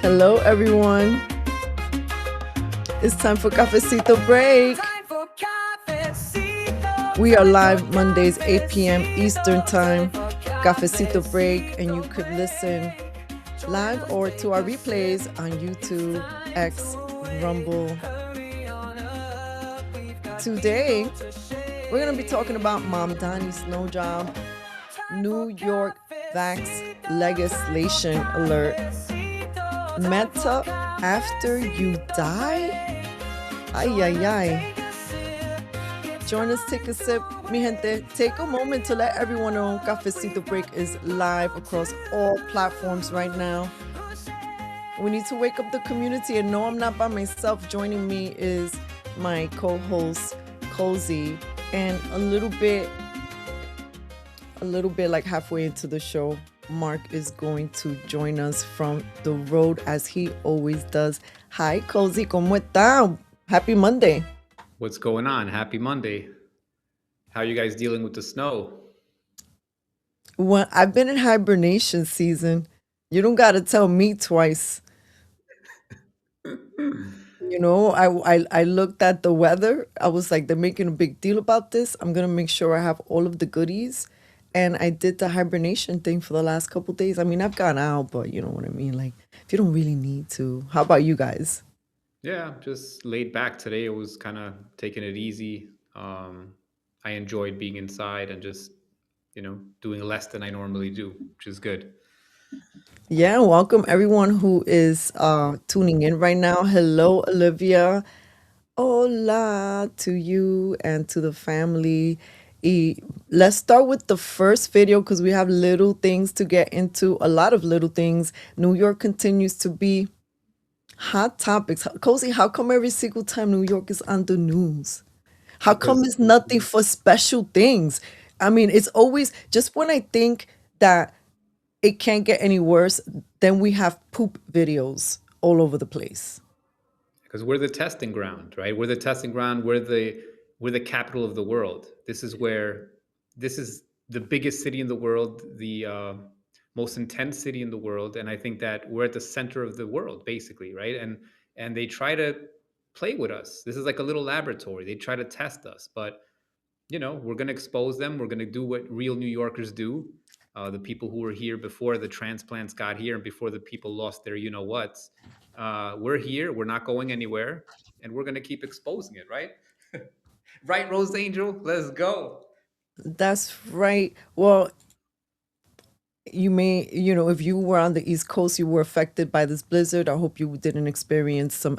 Hello, everyone. It's time for Cafecito Break. We are live Mondays, 8 p.m. Eastern Time. Cafecito Break, and you could listen live or to our replays on YouTube, X, Rumble. Today, we're going to be talking about Mamdani snow job, New York vax legislation alert, Meta after you die? Ay, ay, ay. Join us, take a sip. Mi gente, take a moment to let everyone know Cafecito Break is live across all platforms right now. We need to wake up the community, and no, I'm not by myself. Joining me is my co-host, Cozy, and a little bit like halfway into the show, Mark is going to join us from the road as he always does. Hi, Cozy, ¿cómo está? Happy Monday. What's going on? Happy Monday. How are you guys dealing with the snow? Well, I've been in hibernation season. You don't got to tell me twice. You know, I looked at the weather. I was like, they're making a big deal about this. I'm going to make sure I have all of the goodies. And I did the hibernation thing for the last couple days. I mean, I've gone out, but you know what I mean? Like, if you don't really need to. How about you guys? Yeah, just laid back today. It was kind of taking it easy. I enjoyed being inside and just, doing less than I normally do, which is good. Yeah, welcome everyone who is tuning in right now. Hello, Olivia. Hola to you and to the family. Let's start with the first video because we have little things to get into, a lot of little things. New York continues to be hot topics. Cozy, how come every single time New York is on the news? How come Because it's nothing for special things? I mean, it's always just when I think that it can't get any worse, then we have poop videos all over the place. we're the testing ground, right? We're the testing ground. We're the capital of the world. This is the biggest city in the world, the most intense city in the world, and I think that we're at the center of the world, basically, right? And they try to play with us. This is like a little laboratory. They try to test us, but we're going to expose them. We're going to do what real New Yorkers do. The people who were here before the transplants got here and before the people lost their whats. We're here. We're not going anywhere. And we're going to keep exposing it, right? Right, Rose Angel? Let's go. That's right. Well, if you were on the East Coast, you were affected by this blizzard. I hope you didn't experience some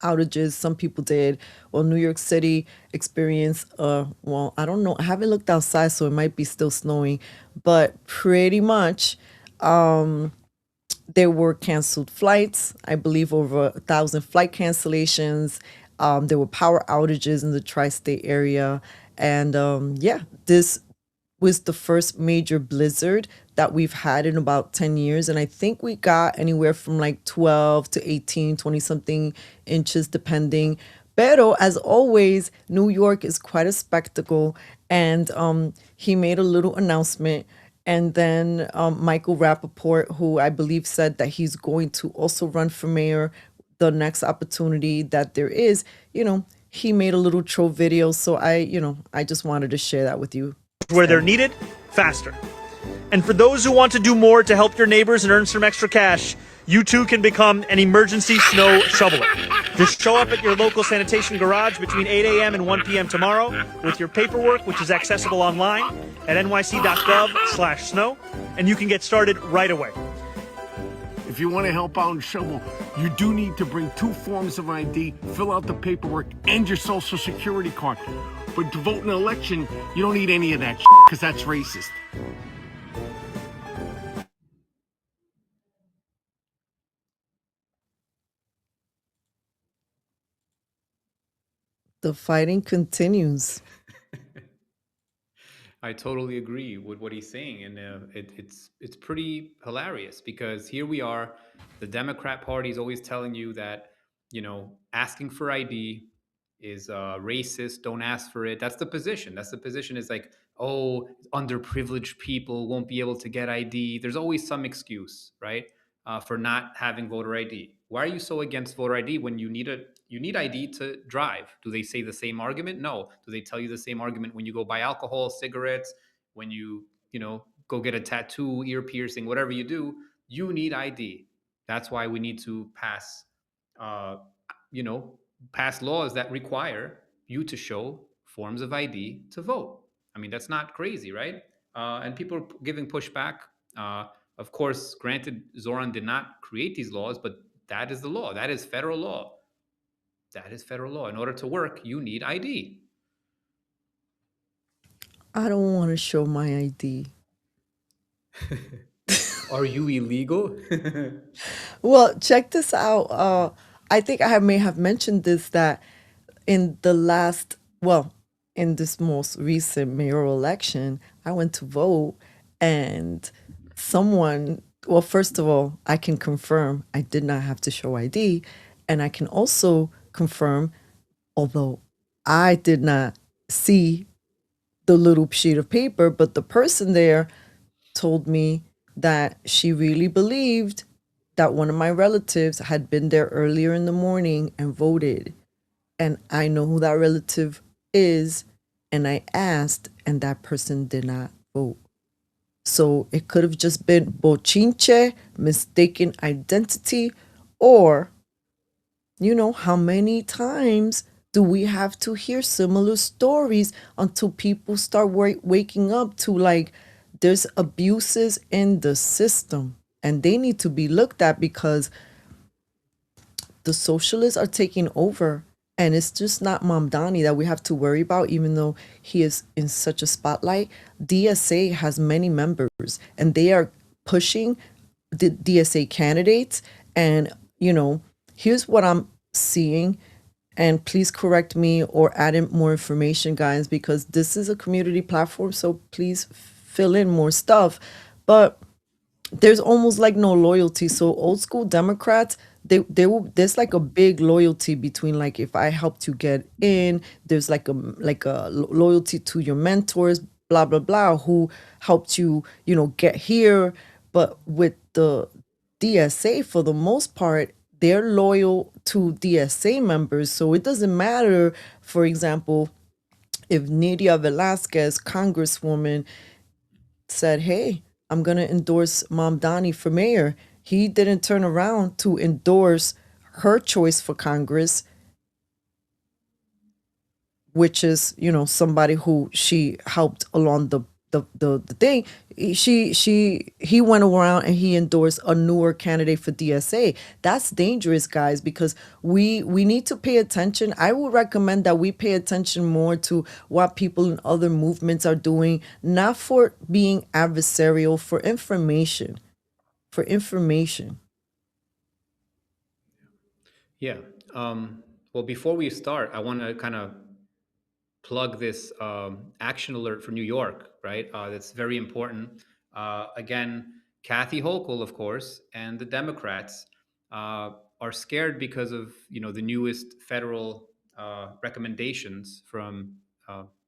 outages. Some people did. Well, New York City experienced, well, I don't know. I haven't looked outside, so it might be still snowing, but pretty much there were canceled flights. I believe over 1,000 flight cancellations. There were power outages in the tri-state area. And yeah, this was the first major blizzard that we've had in about 10 years. And I think we got anywhere from like 12 to 18, 20 something inches, depending. Pero as always, New York is quite a spectacle. And he made a little announcement. And then Michael Rappaport, who I believe said that he's going to also run for mayor the next opportunity that there is, he made a little troll video. So I just wanted to share that with you. Where they're needed, faster. And for those who want to do more to help your neighbors and earn some extra cash, you too can become an emergency snow shoveler. Just show up at your local sanitation garage between 8 a.m. and 1 p.m. tomorrow with your paperwork, which is accessible online at nyc.gov/snow, and you can get started right away. If you want to help out and shovel, you do need to bring 2 forms of ID, fill out the paperwork, and your social security card. But to vote in an election, you don't need any of that because that's racist. The fighting continues. I totally agree with what he's saying, and it's pretty hilarious because here we are, the Democrat Party is always telling you that asking for ID is racist. Don't ask for it. That's the position. That's the position. Is like, oh, underprivileged people won't be able to get ID. There's always some excuse, right? for not having voter ID. Why are you so against voter ID when you need ID to drive? Do they say the same argument? No. Do they tell you the same argument when you go buy alcohol, cigarettes, when you go get a tattoo, ear piercing, whatever you do? You need ID. That's why we need to uh, you know, pass laws that require you to show forms of ID to vote. I mean, that's not crazy, right? And people are giving pushback. Uh, of course, granted, Zoran did not create these laws, but that is the law. That is federal law. That is federal law. In order to work, you need ID. I don't want to show my ID. Are you illegal? Well, check this out. I think may have mentioned this, that in the last, well, in this most recent mayoral election, I went to vote, and someone, well, first of all, I can confirm I did not have to show ID. And I can also confirm, although I did not see the little sheet of paper, but the person there told me that she really believed that one of my relatives had been there earlier in the morning and voted. And I know who that relative is. And I asked, and that person did not vote. So it could have just been bochinche, mistaken identity, or, how many times do we have to hear similar stories until people start waking up to, like, there's abuses in the system and they need to be looked at, because the socialists are taking over. And it's just not Mamdani that we have to worry about, even though he is in such a spotlight. DSA has many members, and they are pushing the DSA candidates. And, here's what I'm seeing. And please correct me or add in more information, guys, because this is a community platform. So please fill in more stuff. But there's almost like no loyalty. So old school Democrats, there's like a big loyalty between, like, if I helped you get in, there's like a loyalty to your mentors, blah blah blah, who helped you, get here. But with the DSA, for the most part, they're loyal to DSA members. So it doesn't matter, for example, if Nydia Velasquez, Congresswoman, said, "Hey, I'm going to endorse Mamdani for mayor." He didn't turn around to endorse her choice for Congress, which is, somebody who she helped along the thing. He went around and he endorsed a newer candidate for DSA. That's dangerous, guys, because we need to pay attention. I would recommend that we pay attention more to what people in other movements are doing, not for being adversarial, for information. For information. Yeah. Well, before we start, I want to kind of plug this action alert for New York, right? That's very important. Again, Kathy Hochul, of course, and the Democrats are scared because of the newest federal recommendations from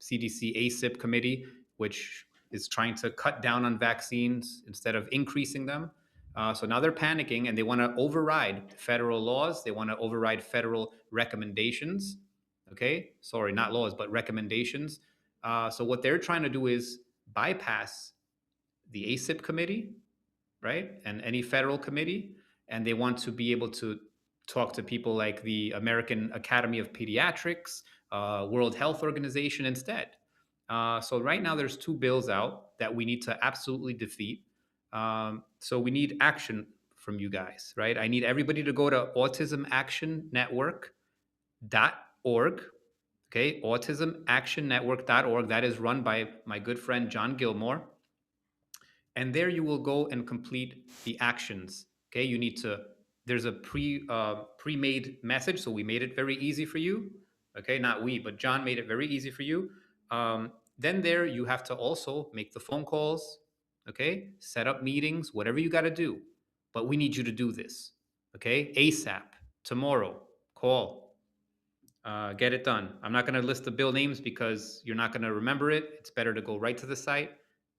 CDC ACIP committee, which is trying to cut down on vaccines instead of increasing them. So now they're panicking and they want to override federal laws. They want to override federal recommendations. Okay, sorry, not laws, but recommendations. So what they're trying to do is bypass the ACIP committee, right, and any federal committee, and they want to be able to talk to people like the American Academy of Pediatrics, World Health Organization instead. So right now there's two bills out that we need to absolutely defeat. So we need action from you guys, right? I need everybody to go to autismactionnetwork.org. Okay, autismactionnetwork.org. That is run by my good friend John Gilmore. And there you will go and complete the actions. Okay, you need to, there's a pre-made message, so we made it very easy for you. Okay, not we, but John made it very easy for you. Then there you have to also make the phone calls, okay, set up meetings, whatever you got to do. But we need you to do this, okay, ASAP, tomorrow. Call, get it done. I'm not going to list the bill names because you're not going to remember it. It's better to go right to the site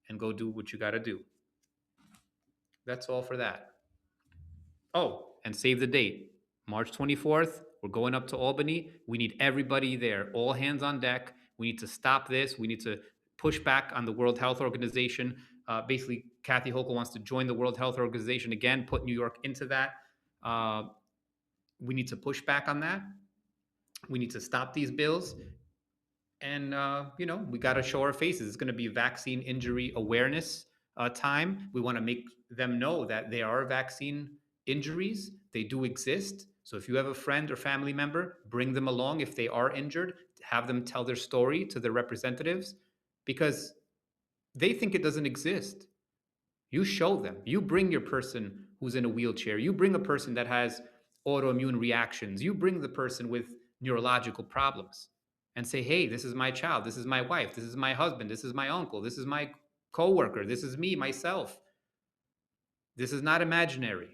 and go do what you got to do. That's all for that. Oh, and save the date. March 24th, we're going up to Albany. We need everybody there, all hands on deck. We need to stop this. We need to push back on the World Health Organization. Basically, Kathy Hochul wants to join the World Health Organization again, put New York into that. Uh, we need to push back on that. We need to stop these bills. And we got to show our faces. It's going to be vaccine injury awareness time. We want to make them know that there are vaccine injuries. They do exist. So if you have a friend or family member, bring them along. If they are injured, have them tell their story to their representatives, because they think it doesn't exist. You show them. You bring your person who's in a wheelchair. You bring a person that has autoimmune reactions. You bring the person with neurological problems and say, hey, this is my child. This is my wife. This is my husband. This is my uncle. This is my coworker. This is me, myself. This is not imaginary.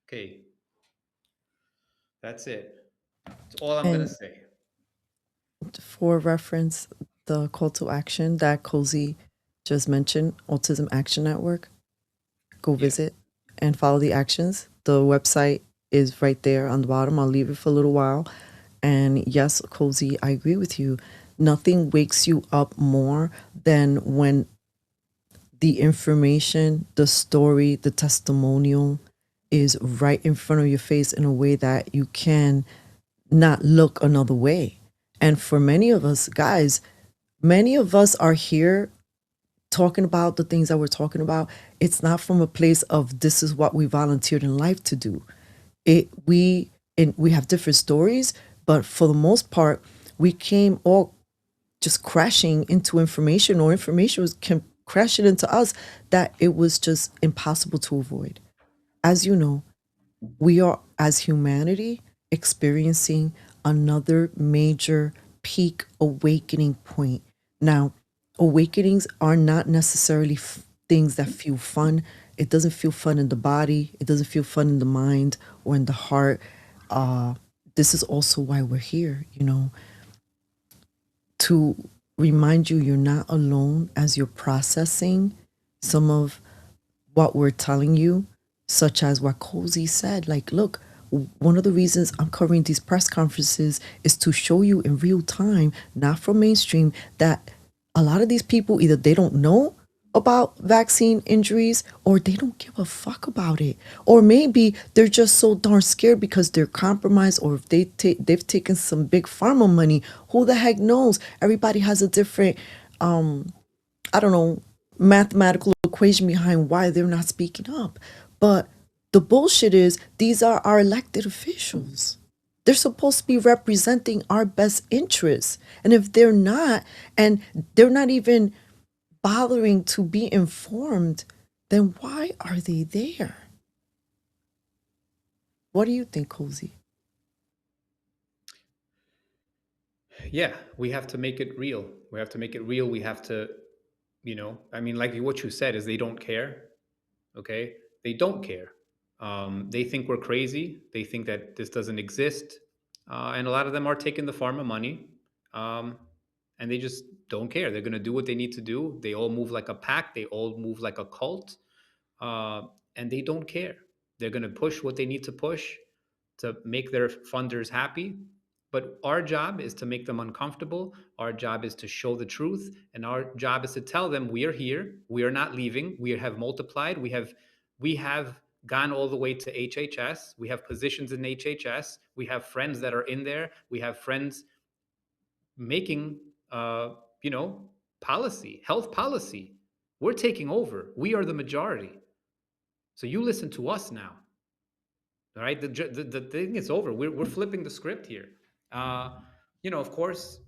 Okay, that's it. That's all I'm going to And say. for reference, the call to action that Cozy just mentioned, Autism Action Network, go Yeah. visit and follow the actions. The website is right there on the bottom. I'll leave it for a little while. And yes, Cozy, I agree with you. Nothing wakes you up more than when the information, the story, the testimonial is right in front of your face in a way that you can not look another way. And for many of us, guys, many of us are here talking about the things that we're talking about. It's not from a place of this is what we volunteered in life to do. We have different stories, but for the most part, we came all just crashing into information, or information was crashing into us that it was just impossible to avoid. As you know, we are, as humanity, experiencing another major peak awakening point. Now, awakenings are not necessarily things that feel fun. It doesn't feel fun in the body, it doesn't feel fun in the mind or in the heart. This is also why we're here, to remind you you're not alone as you're processing some of what we're telling you, such as what Cozy said. Like, look, one of the reasons I'm covering these press conferences is to show you in real time, not from mainstream, that a lot of these people, either they don't know about vaccine injuries or they don't give a fuck about it, or maybe they're just so darn scared because they're compromised, or if they've taken some big pharma money. Who the heck knows? Everybody has a different I don't know, mathematical equation behind why they're not speaking up. But the bullshit is these are our elected officials. They're supposed to be representing our best interests. And if they're not, and they're not even bothering to be informed, then why are they there? What do you think, Cozy? Yeah, we have to make it real. We have to make it real. We have to, I mean, like what you said is they don't care. Okay, they don't care. They think we're crazy. They think that this doesn't exist, and a lot of them are taking the pharma money, um, and they just don't care. They're going to do what they need to do. They all move like a pack. They all move like a cult, uh, and they don't care. They're going to push what they need to push to make their funders happy. But our job is to make them uncomfortable. Our job is to show the truth. And our job is to tell them we are here. We are not leaving. We have multiplied. We have gone all the way to HHS. We have positions in HHS. We have friends that are in there. We have friends making you know, policy, health policy. We're taking over. We are the majority. So you listen to us now. All right, the thing is over. We're flipping the script here. Uh, of course,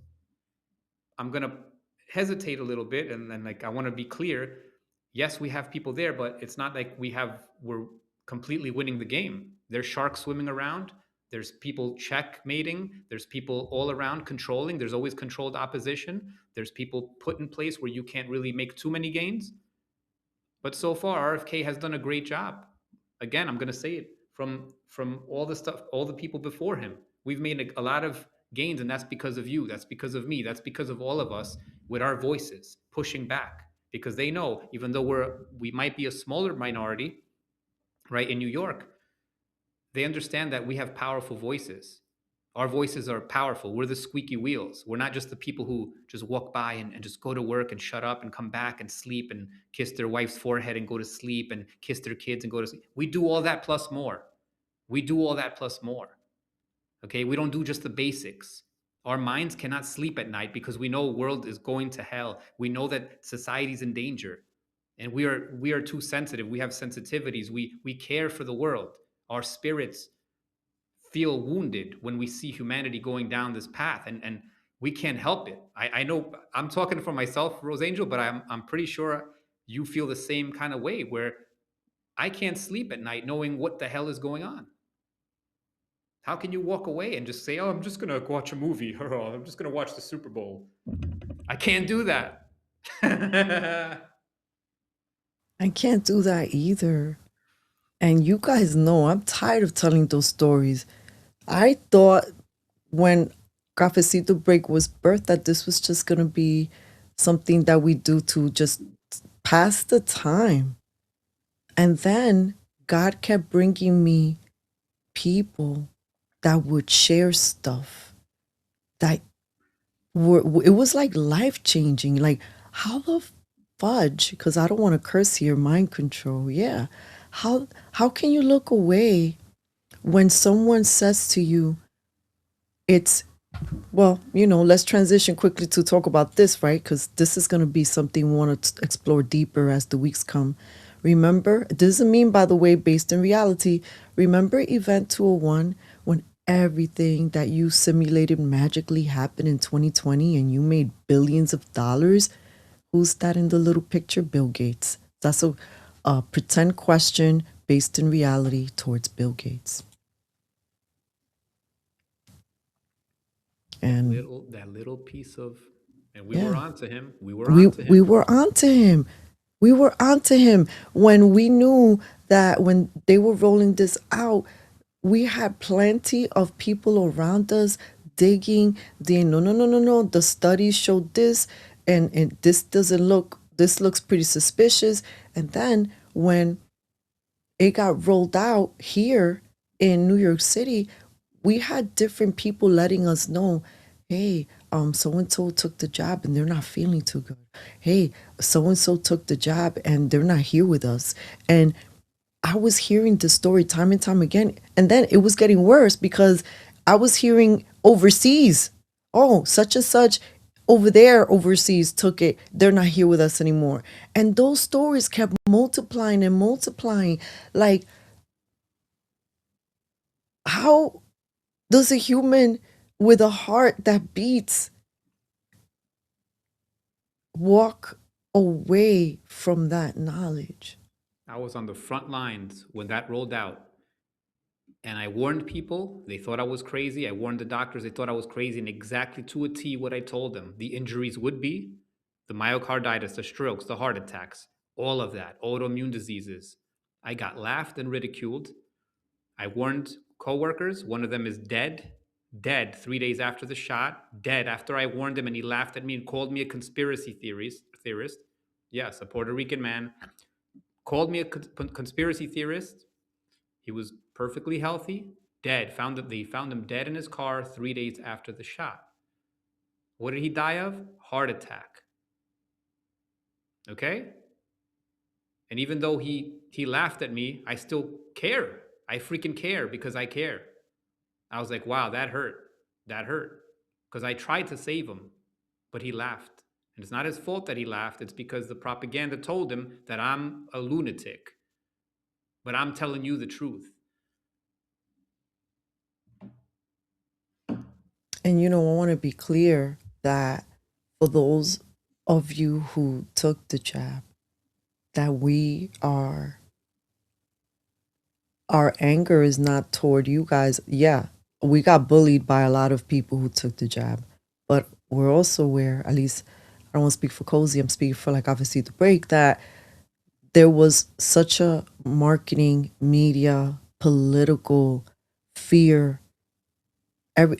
I'm gonna hesitate a little bit, and then like I want to be clear. Yes, we have people there, but it's not like we're completely winning the game. There's sharks swimming around. There's people checkmating. There's people all around controlling. There's always controlled opposition. There's people put in place where you can't really make too many gains. But so far, RFK has done a great job. Again, I'm going to say it from all the stuff, all the people before him. We've made a lot of gains, and that's because of you. That's because of me. That's because of all of us with our voices pushing back, because they know even though we might be a smaller minority, right? In New York, they understand that we have powerful voices. Our voices are powerful. We're the squeaky wheels. We're not just the people who just walk by and just go to work and shut up and come back and sleep and kiss their wife's forehead and go to sleep and kiss their kids and go to sleep. We do all that plus more. We do all that plus more. Okay, we don't do just the basics. Our minds cannot sleep at night because we know the world is going to hell. We know that society's in danger. And we are too sensitive. We have sensitivities. We care for the world. Our spirits feel wounded when we see humanity going down this path, and we can't help it. I know I'm talking for myself, Rose Angel, but I'm pretty sure you feel the same kind of way where I can't sleep at night knowing what the hell is going on. How can you walk away and just say, "Oh, I'm just gonna watch a movie," or "Oh, I'm just gonna watch the Super Bowl"? I can't do that. I can't do that either. And you guys know I'm tired of telling those stories. I thought when Cafecito Break was birthed that this was just going to be something that we do to just pass the time. And then God kept bringing me people that would share stuff that it was like life changing. Like, how the fudge, because I don't want to curse here, mind control. Yeah. How can you look away when someone says to you, it's, well, let's transition quickly to talk about this, right? Because this is going to be something we want to explore deeper as the weeks come. Remember, it doesn't mean, by the way, based in reality. Remember Event 201 when everything that you simulated magically happened in 2020 and you made billions of dollars? Who's that in the little picture? Bill Gates. That's a pretend question based in reality towards Bill Gates. And that little piece of, and we yeah, were on to him. We were we on to him. we were onto him. We were onto him when we knew that when they were rolling this out, we had plenty of people around us digging. No. The studies showed this, and this doesn't look. This looks pretty suspicious. And then when it got rolled out here in New York City, we had different people letting us know, hey, so and so took the job and they're not feeling too good. Hey, so and so took the job and they're not here with us. And I was hearing the story time and time again. And then it was getting worse because I was hearing overseas, oh, such and such over there overseas took it. They're not here with us anymore. And those stories kept multiplying and multiplying. Like, how does a human with a heart that beats walk away from that knowledge? I was on the front lines when that rolled out. And I warned people, they thought I was crazy. I warned the doctors, they thought I was crazy. And exactly to a T what I told them the injuries would be the myocarditis, the strokes, the heart attacks, all of that, autoimmune diseases. I got laughed and ridiculed. I warned coworkers, one of them is dead 3 days after the shot, dead after I warned him and he laughed at me and called me a conspiracy theorist. Yes, a Puerto Rican man called me a conspiracy theorist. He was perfectly healthy, dead. They found him dead in his car 3 days after the shot. What did he die of? Heart attack. Okay? And even though he laughed at me, I still care. I freaking care because I care. I was like, wow, that hurt. That hurt. Because I tried to save him, but he laughed. And it's not his fault that he laughed. It's because the propaganda told him that I'm a lunatic. But I'm telling you the truth. And I want to be clear that for those of you who took the jab, that our anger is not toward you guys. Yeah, we got bullied by a lot of people who took the jab, but we're also aware, at least I don't want to speak for Cozy, I'm speaking for like obviously the break, that there was such a marketing, media, political fear.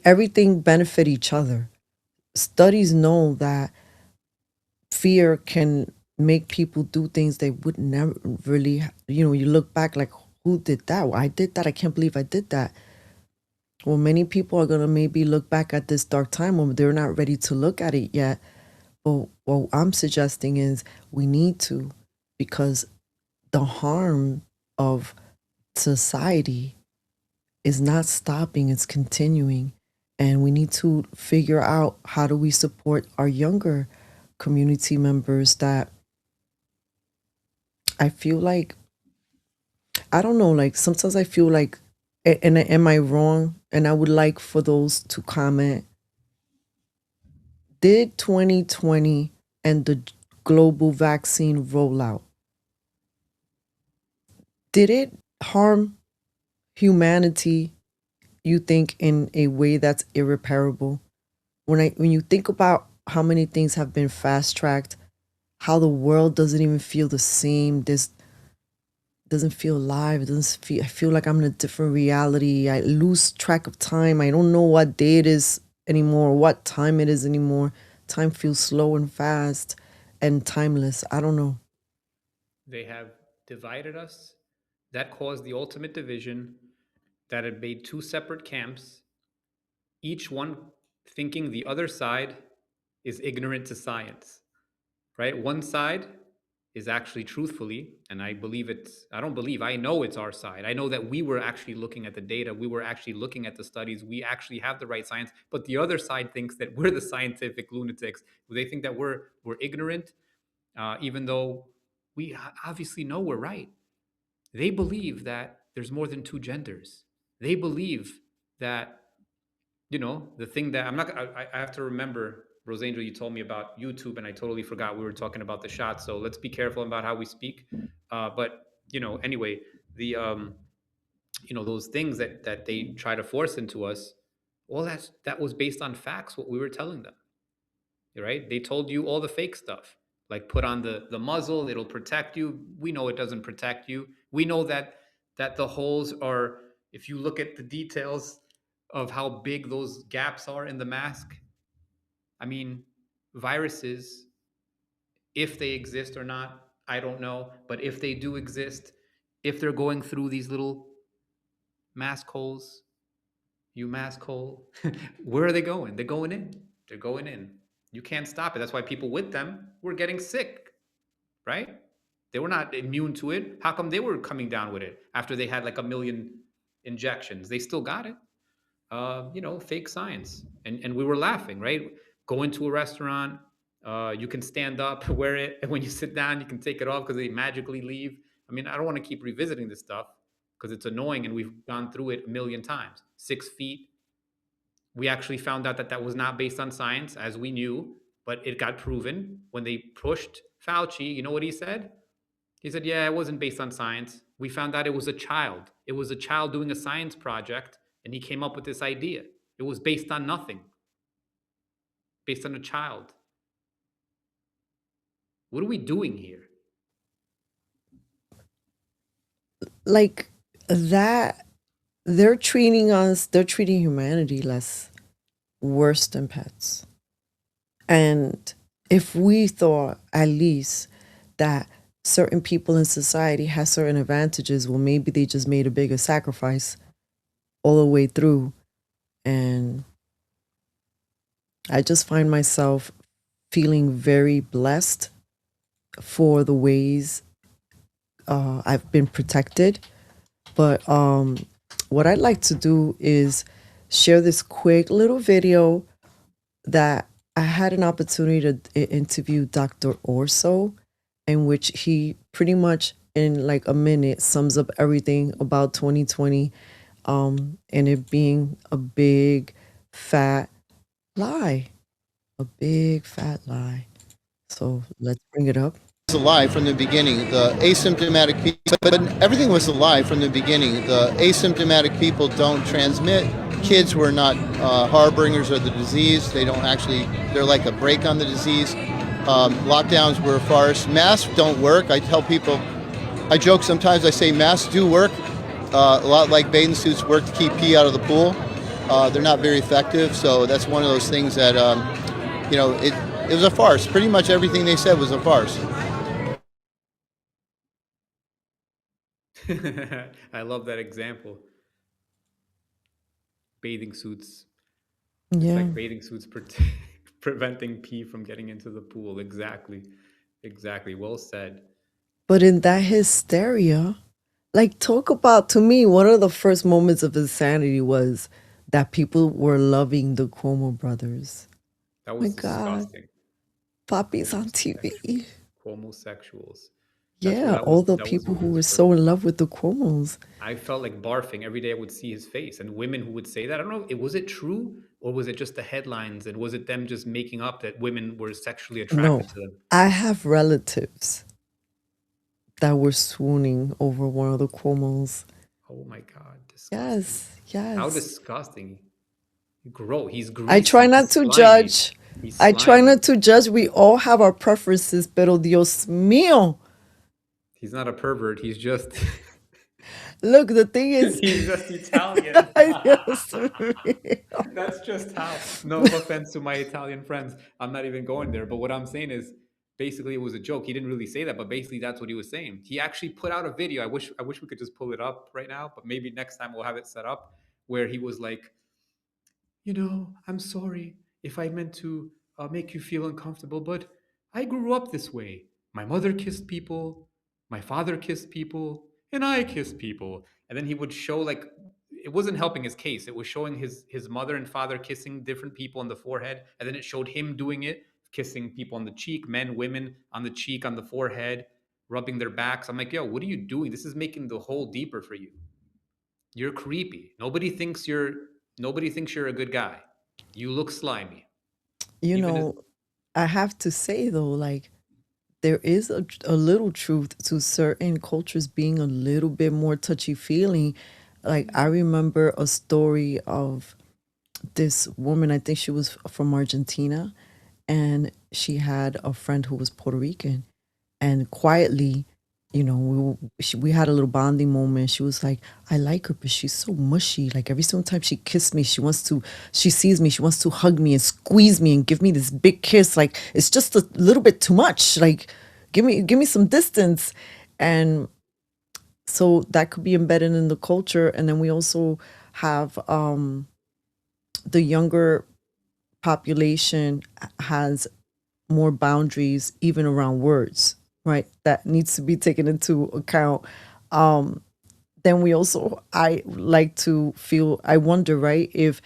Everything benefit each other. Studies know that fear can make people do things they would never really, you look back like, who did that? Well, I did that. I can't believe I did that. Well, many people are going to maybe look back at this dark time when they're not ready to look at it yet. But what I'm suggesting is we need to, because the harm of society is not stopping, it's continuing. And we need to figure out how do we support our younger community members that I feel like, I don't know, like sometimes I feel like, and am I wrong? And I would like for those to comment. Did 2020 and the global vaccine rollout, did it harm humanity, you think, in a way that's irreparable? When you think about how many things have been fast tracked, how the world doesn't even feel the same. This doesn't feel alive. It doesn't feel. I feel like I'm in a different reality. I lose track of time. I don't know what day it is anymore, what time it is anymore. Time feels slow and fast and timeless. I don't know. They have divided us. That caused the ultimate division, that had made two separate camps, each one thinking the other side is ignorant to science, right? One side is actually truthfully, and I know it's our side. I know that we were actually looking at the data, we were actually looking at the studies, we actually have the right science, but the other side thinks that we're the scientific lunatics. They think that we're ignorant, even though we obviously know we're right. They believe that there's more than two genders. They believe that, the thing that I have to remember, Rosangel, you told me about YouTube and I totally forgot we were talking about the shot. So let's be careful about how we speak. But, anyway, the, those things that they try to force into us, all that was based on facts, what we were telling them, right? They told you all the fake stuff, like put on the muzzle, it'll protect you. We know it doesn't protect you. We know that the holes are, if you look at the details of how big those gaps are in the mask, I mean, viruses, if they exist or not, I don't know, but if they do exist, if they're going through these little mask holes, you mask hole, where are they going? They're going in. They're going in. You can't stop it. That's why people with them were getting sick, right? They were not immune to it. How come they were coming down with it after they had like 1 million injections? They still got it. Fake science. And we were laughing, right? Go into a restaurant, you can stand up, wear it, and when you sit down, you can take it off because they magically leave. I mean, I don't want to keep revisiting this stuff because it's annoying and we've gone through it 1 million times. 6 feet. We actually found out that was not based on science, as we knew, but it got proven when they pushed Fauci. You know what he said? He said, yeah, it wasn't based on science. We found out it was a child. It was a child doing a science project, and he came up with this idea. It was based on nothing, based on a child. What are we doing here? Like that, they're treating humanity less worse than pets. And if we thought at least that certain people in society have certain advantages, well, maybe they just made a bigger sacrifice all the way through. And I just find myself feeling very blessed for the ways I've been protected. But what I'd like to do is share this quick little video that I had an opportunity to interview Dr. Orso, in which he pretty much in like a minute sums up everything about 2020 and it being a big fat lie. A big fat lie. So let's bring it up. A lie from the beginning. The asymptomatic people, but everything was a lie from the beginning. The asymptomatic people don't transmit. Kids were not harbingers of the disease. They're like a brake on the disease. Lockdowns were a farce. Masks don't work. I tell people, I joke sometimes, I say masks do work. A lot like bathing suits work to keep pee out of the pool. They're not very effective. So that's one of those things that, it was a farce. Pretty much everything they said was a farce. I love that example. Bathing suits. It's Yeah. like bathing suits preventing pee from getting into the pool. Exactly. Exactly. Well said. But in that hysteria, like, talk about, to me, one of the first moments of insanity was that people were loving the Cuomo brothers. That My was God, disgusting. Poppy's on Homosexual. TV. Homosexuals. Yeah, all the That was people one of who his were first. so in love with the Cuomos. I felt like barfing every day I would see his face, and women who would say that. I don't know, was it true or was it just the headlines, and was it them just making up that women were sexually No, attracted to them? I have relatives that were swooning over one of the Cuomos. Oh my god, disgusting. Yes, How yes. disgusting. He's I try greasy, not he's to slimy. judge. He's I try slimy. not to judge. We all have our preferences, pero Dios mío. He's not a pervert, he's just Look, the thing is, he's just Italian. Dios mío. That's just how. No offense to my Italian friends. I'm not even going there. But what I'm saying is basically it was a joke. He didn't really say that, but basically that's what he was saying. He actually put out a video. I wish we could just pull it up right now, but maybe next time we'll have it set up where he was like, I'm sorry if I meant to make you feel uncomfortable, but I grew up this way. My mother kissed people, my father kissed people, and I kissed people. And then he would show like it wasn't helping his case. It was showing his mother and father kissing different people on the forehead, and then it showed him doing it, kissing people on the cheek, men, women, on the cheek, on the forehead, rubbing their backs. I'm like, yo, what are you doing? This is making the hole deeper for you. You're creepy. Nobody thinks you're a good guy. You look slimy. You Even as know, I have to say though, like, there is a little truth to certain cultures being a little bit more touchy feely. Like, I remember a story of this woman, I think she was from Argentina, and she had a friend who was Puerto Rican. And quietly, we had a little bonding moment. She was like, I like her, but she's so mushy. Like, every single time she kissed me, she sees me, she wants to hug me and squeeze me and give me this big kiss. Like, it's just a little bit too much. Like, give me some distance. And so that could be embedded in the culture. And then we also have the younger population has more boundaries even around words, right? That needs to be taken into account. Then we also, I wonder, right, if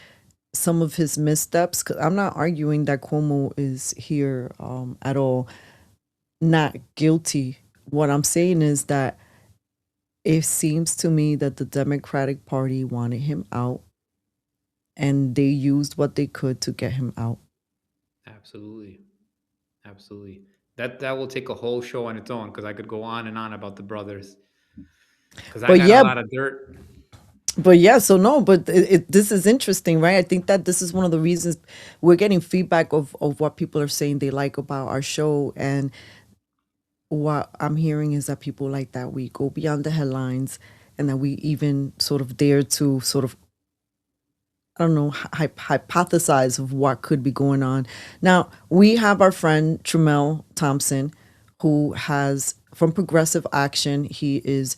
some of his missteps, because I'm not arguing that Cuomo is here at all, not guilty. What I'm saying is that it seems to me that the Democratic Party wanted him out and they used what they could to get him out. absolutely, absolutely. That will take a whole show on its own because I could go on and on about the brothers because I But got a yeah, lot of dirt. so no, but this is interesting, right? I think that this is one of the reasons we're getting feedback of what people are saying they like about our show. And what I'm hearing is that people like that we go beyond the headlines and that we even sort of dare to sort of, I don't know, hypothesize of what could be going on. Now, we have our friend Tremel Thompson, who has from Progressive Action. He is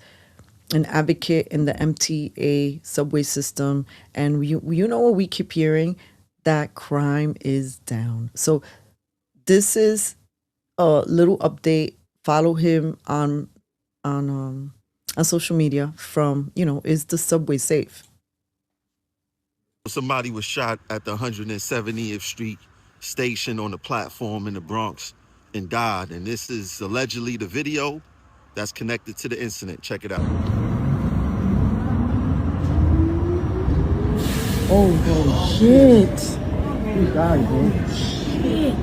an advocate in the MTA subway system. And you know what we keep hearing? That crime is down. So this is a little update. Follow him on social media from, is the subway safe? Somebody was shot at the 170th Street station on the platform in the Bronx and died. And this is allegedly the video that's connected to the incident. Check it out. Oh, bro, shit. He died, bro. Shit.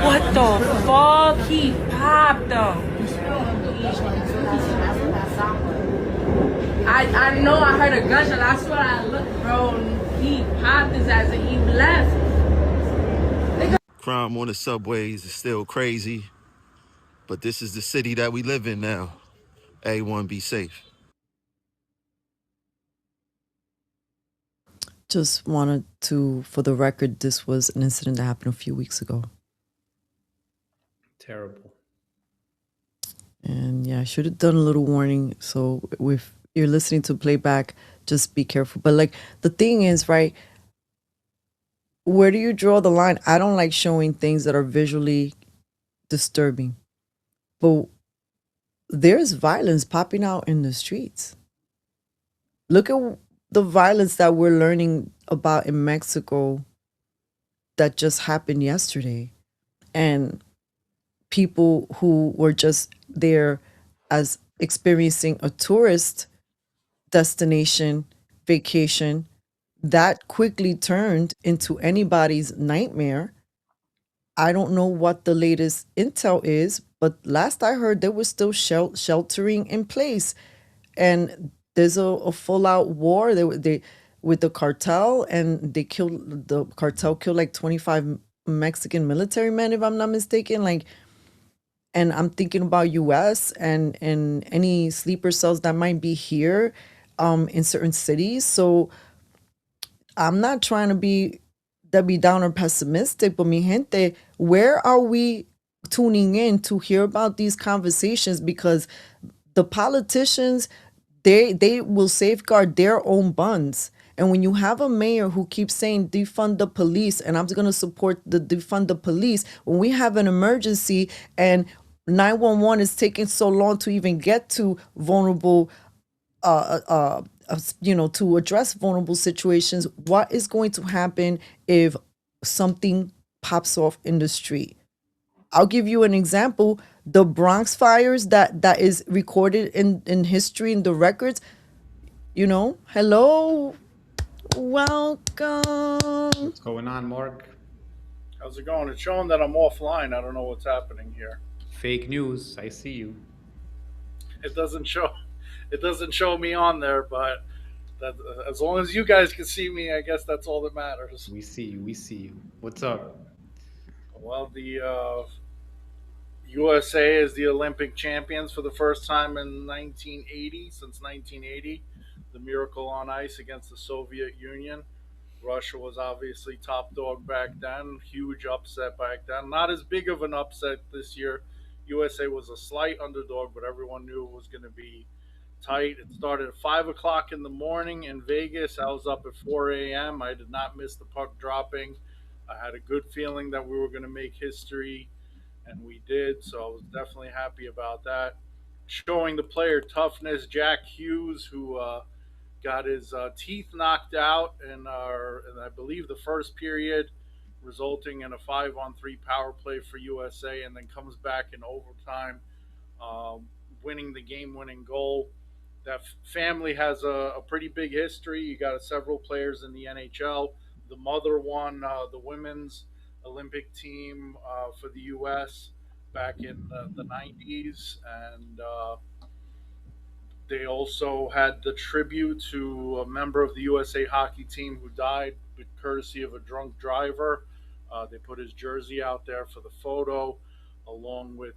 What the fuck? He popped though. I know I heard a gunshot. I swear I looked, bro. He popped his ass and he left. Crime on the subways is still crazy, but this is the city that we live in now. A1, be safe. Just wanted to, for the record, this was an incident that happened a few weeks ago. Terrible. And yeah, I should have done a little warning. So if you're listening to playback, just be careful. But like the thing is, right, where do you draw the line? I don't like showing things that are visually disturbing. But there's violence popping out in the streets. Look at the violence that we're learning about in Mexico that just happened yesterday. And people who were just there as experiencing a tourist destination vacation that quickly turned into anybody's nightmare. I don't know what the latest intel is, but last I heard, they were still sheltering in place, and there's a full out war. They with the cartel, and the cartel killed like 25 Mexican military men, if I'm not mistaken. Like, and I'm thinking about U.S. and any sleeper cells that might be here, in certain cities. So I'm not trying to be Debbie Downer pessimistic, but mi gente, where are we tuning in to hear about these conversations? Because the politicians, they will safeguard their own buns. And when you have a mayor who keeps saying defund the police, and I'm going to support the defund the police, when we have an emergency and 911 is taking so long to even get to vulnerable, to address vulnerable situations, what is going to happen if something pops off in the street? I'll give you an example. The Bronx fires that is recorded in history, in the records, hello, welcome. What's going on, Mark? How's it going? It's showing that I'm offline. I don't know what's happening here. Fake news. I see you. It doesn't show. It doesn't show me on there, but that, as long as you guys can see me, I guess that's all that matters. We see you. We see you. What's up? Well, the USA is the Olympic champions for the first time in 1980, since 1980. The miracle on ice against the Soviet Union. Russia was obviously top dog back then. Huge upset back then. Not as big of an upset this year. USA was a slight underdog, but everyone knew it was going to be tight. It started at 5 o'clock in the morning in Vegas. I was up at 4 a.m. I did not miss the puck dropping. I had a good feeling that we were going to make history, and we did. So I was definitely happy about that. Showing the player toughness, Jack Hughes, who got his teeth knocked out in I believe the first period, resulting in a 5-on-3 power play for USA, and then comes back in overtime, um, winning the game-winning goal. That family has a pretty big history. You got several players in the NHL. The mother won the women's Olympic team for the U.S. back in the 90s, and they also had the tribute to a member of the USA hockey team who died courtesy of a drunk driver. They put his jersey out there for the photo, along with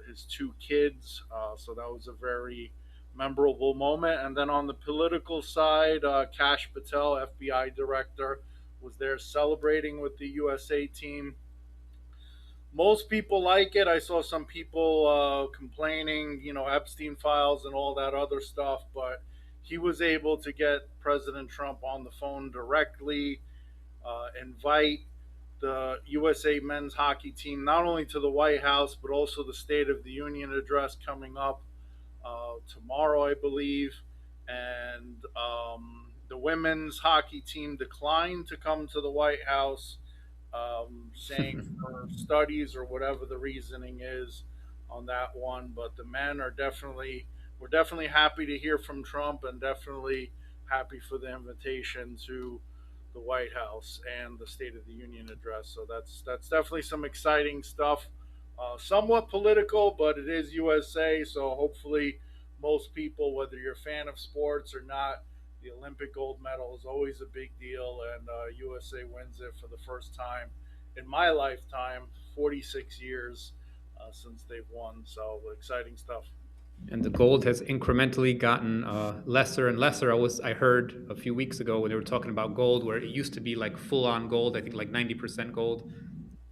his two kids. So that was a very memorable moment. And then on the political side, Kash Patel, FBI director, was there celebrating with the USA team. Most people like it. I saw some people complaining, Epstein files and all that other stuff, but he was able to get President Trump on the phone directly, invite the USA men's hockey team not only to the White House, but also the State of the Union address coming up tomorrow, I believe. And the women's hockey team declined to come to the White House, saying for studies or whatever the reasoning is on that one. But the men are we're definitely happy to hear from Trump, and definitely happy for the invitation to the White House and the State of the Union address. So that's definitely some exciting stuff. Somewhat political, but it is USA. So hopefully, most people, whether you're a fan of sports or not, the Olympic gold medal is always a big deal, and USA wins it for the first time in my lifetime, 46 years since they've won. So exciting stuff. And the gold has incrementally gotten lesser and lesser. I heard a few weeks ago when they were talking about gold, where it used to be like full on gold, I think like 90% gold,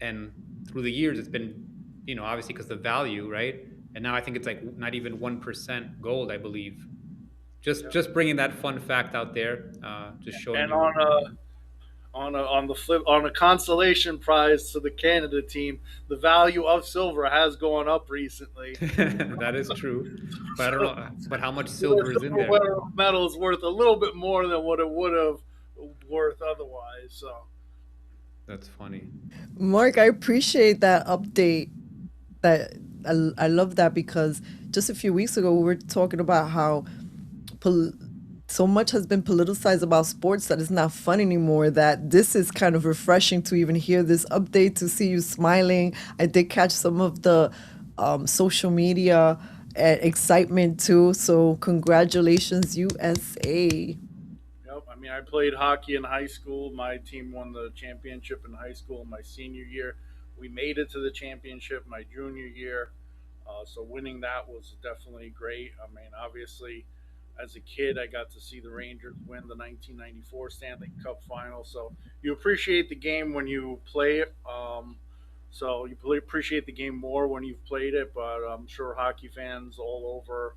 and through the years it's been, obviously because the value, right? And now I think it's like not even 1% gold, I believe. Just bringing that fun fact out there, just showing And you. on the flip on a consolation prize to the Canada team, the value of silver has gone up recently. That is true, but I don't So, know. But how much so the silver is in there? silver medal is worth a little bit more than what it would have worth otherwise. So That's funny. Mark, I appreciate that update. That I love that because just a few weeks ago we were talking about how pol- so much has been politicized about sports that it's not fun anymore. That this is kind of refreshing to even hear this update, to see you smiling. I did catch some of the social media excitement too. So congratulations, USA. yep. I mean, I played hockey in high school. My team won the championship in high school my senior year. We made it to the championship my junior year. So winning that was definitely great. I mean, obviously, as a kid, I got to see the Rangers win the 1994 Stanley Cup Final. So you appreciate the game when you play it. So you appreciate the game more when you've played it. But I'm sure hockey fans all over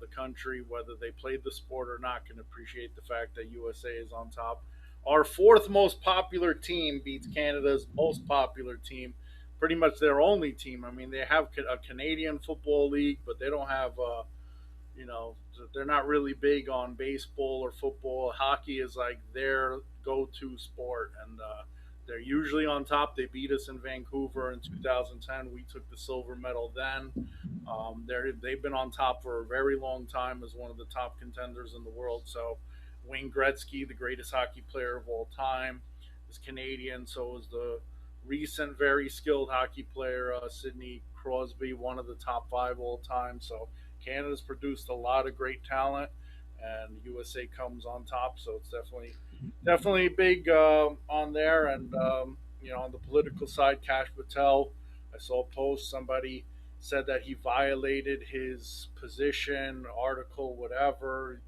the country, whether they played the sport or not, can appreciate the fact that USA is on top. Our fourth most popular team beats Canada's most popular team, pretty much their only team. I mean, they have a Canadian Football League, but they don't have, you know, they're not really big on baseball or football. Hockey is like their go-to sport, and they're usually on top. They beat us in Vancouver in 2010. We took the silver medal then. They've been on top for a very long time as one of the top contenders in the world. So Wayne Gretzky, the greatest hockey player of all time, is Canadian. So is the recent very skilled hockey player Sidney Crosby, one of the top five all time. So Canada's produced a lot of great talent, and USA comes on top. So it's definitely big on there. And on the political side, Cash Patel, I saw a post. Somebody said that he violated his position, article, whatever.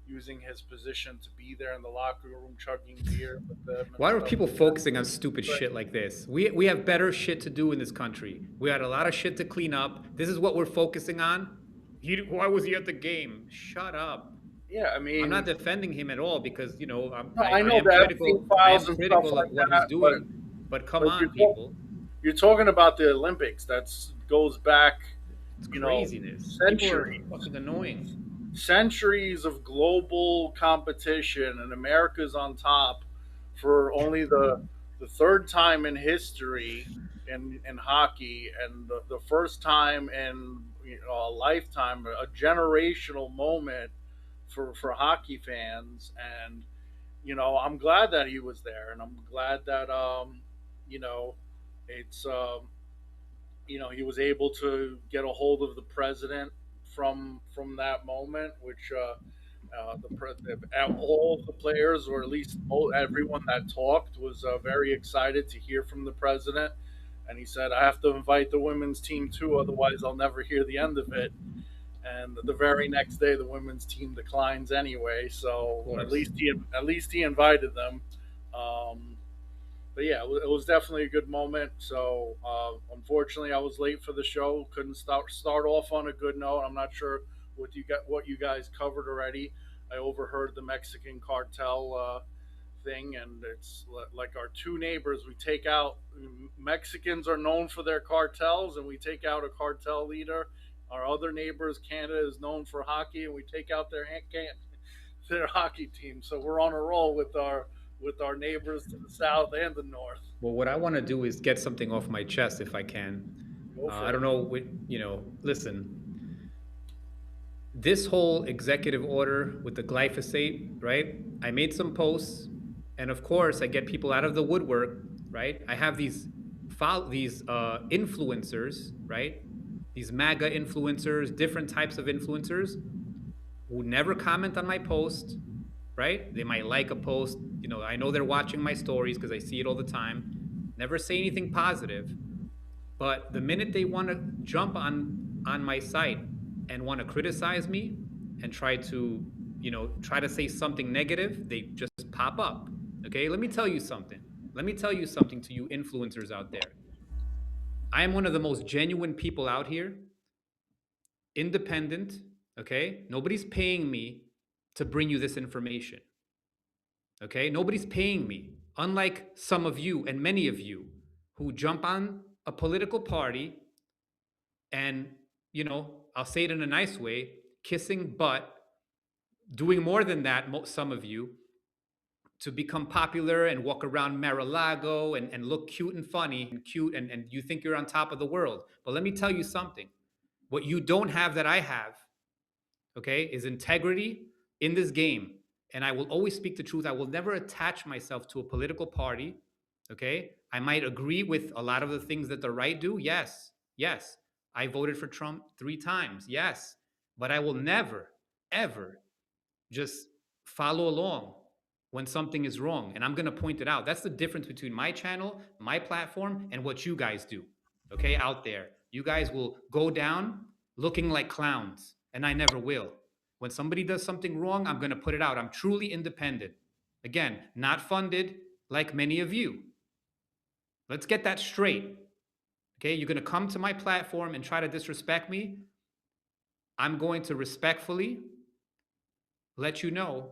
Using his position to be there in the locker room, chugging beer with them and Why are stuff people like that. focusing on stupid But shit like this? We have better shit to do in this country. We had a lot of shit to clean up. This is what we're focusing on. Why was he at the game? Shut up. yeah, I I'm not mean, defending him at all because no, I I know am the Epstein critical. I files am and stuff critical of like what he's that, but doing. But come but on, people. you're talking about the Olympics. That's goes back, It's you know, craziness. People are centuries, fucking annoying. centuries of global competition, and America's on top for only the third time in history in hockey, and the first time in a lifetime, a generational moment for hockey fans. And I'm glad that he was there, and I'm glad that you know it's he was able to get a hold of the president from that moment, which all of the players, or at least everyone that talked, was very excited to hear from the president. And he said, "I have to invite the women's team too, otherwise I'll never hear the end of it." And the very next day, the women's team declines anyway. Of So course. at least he invited them. Um, but yeah, it was definitely a good moment. So unfortunately, I was late for the show. Couldn't start off on a good note. I'm not sure what you guys covered already. I overheard the Mexican cartel thing, and it's like our two neighbors. We take out Mexicans are known for their cartels, and we take out a cartel leader. Our other neighbors, Canada, is known for hockey, and we take out their hockey team. So we're on a roll with our neighbors to the south and the north. Well, what I want to do is get something off my chest if I can. Go I for don't it. know. Listen, this whole executive order with the glyphosate, right? I made some posts, and of course, I get people out of the woodwork, right? I have these influencers, right? These MAGA influencers, different types of influencers who never comment on my post, right? They might like a post, I know they're watching my stories because I see it all the time. Never say anything positive, but the minute they want to jump on my site and want to criticize me and try to, try to say something negative, they just pop up. Okay, let me tell you something. Let me tell you something to you influencers out there. I am one of the most genuine people out here, independent. Okay, nobody's paying me to bring you this information. Okay, nobody's paying me. Unlike some of you and many of you who jump on a political party and, I'll say it in a nice way, kissing butt, doing more than that, some of you, to become popular and walk around Mar-a-Lago and look cute and funny and cute, and you think you're on top of the world. But let me tell you something. What you don't have that I have, okay, is integrity in this game. And I will always speak the truth. I will never attach myself to a political party, okay? I might agree with a lot of the things that the right do. Yes, yes. I voted for Trump 3 times. Yes. But I will never, ever just follow along when something is wrong. And I'm going to point it out. That's the difference between my channel, my platform, and what you guys do, okay, out there. You guys will go down looking like clowns, and I never will. When somebody does something wrong, I'm going to put it out. I'm truly independent. Again, not funded like many of you. Let's get that straight. Okay, you're going to come to my platform and try to disrespect me. I'm going to respectfully let you know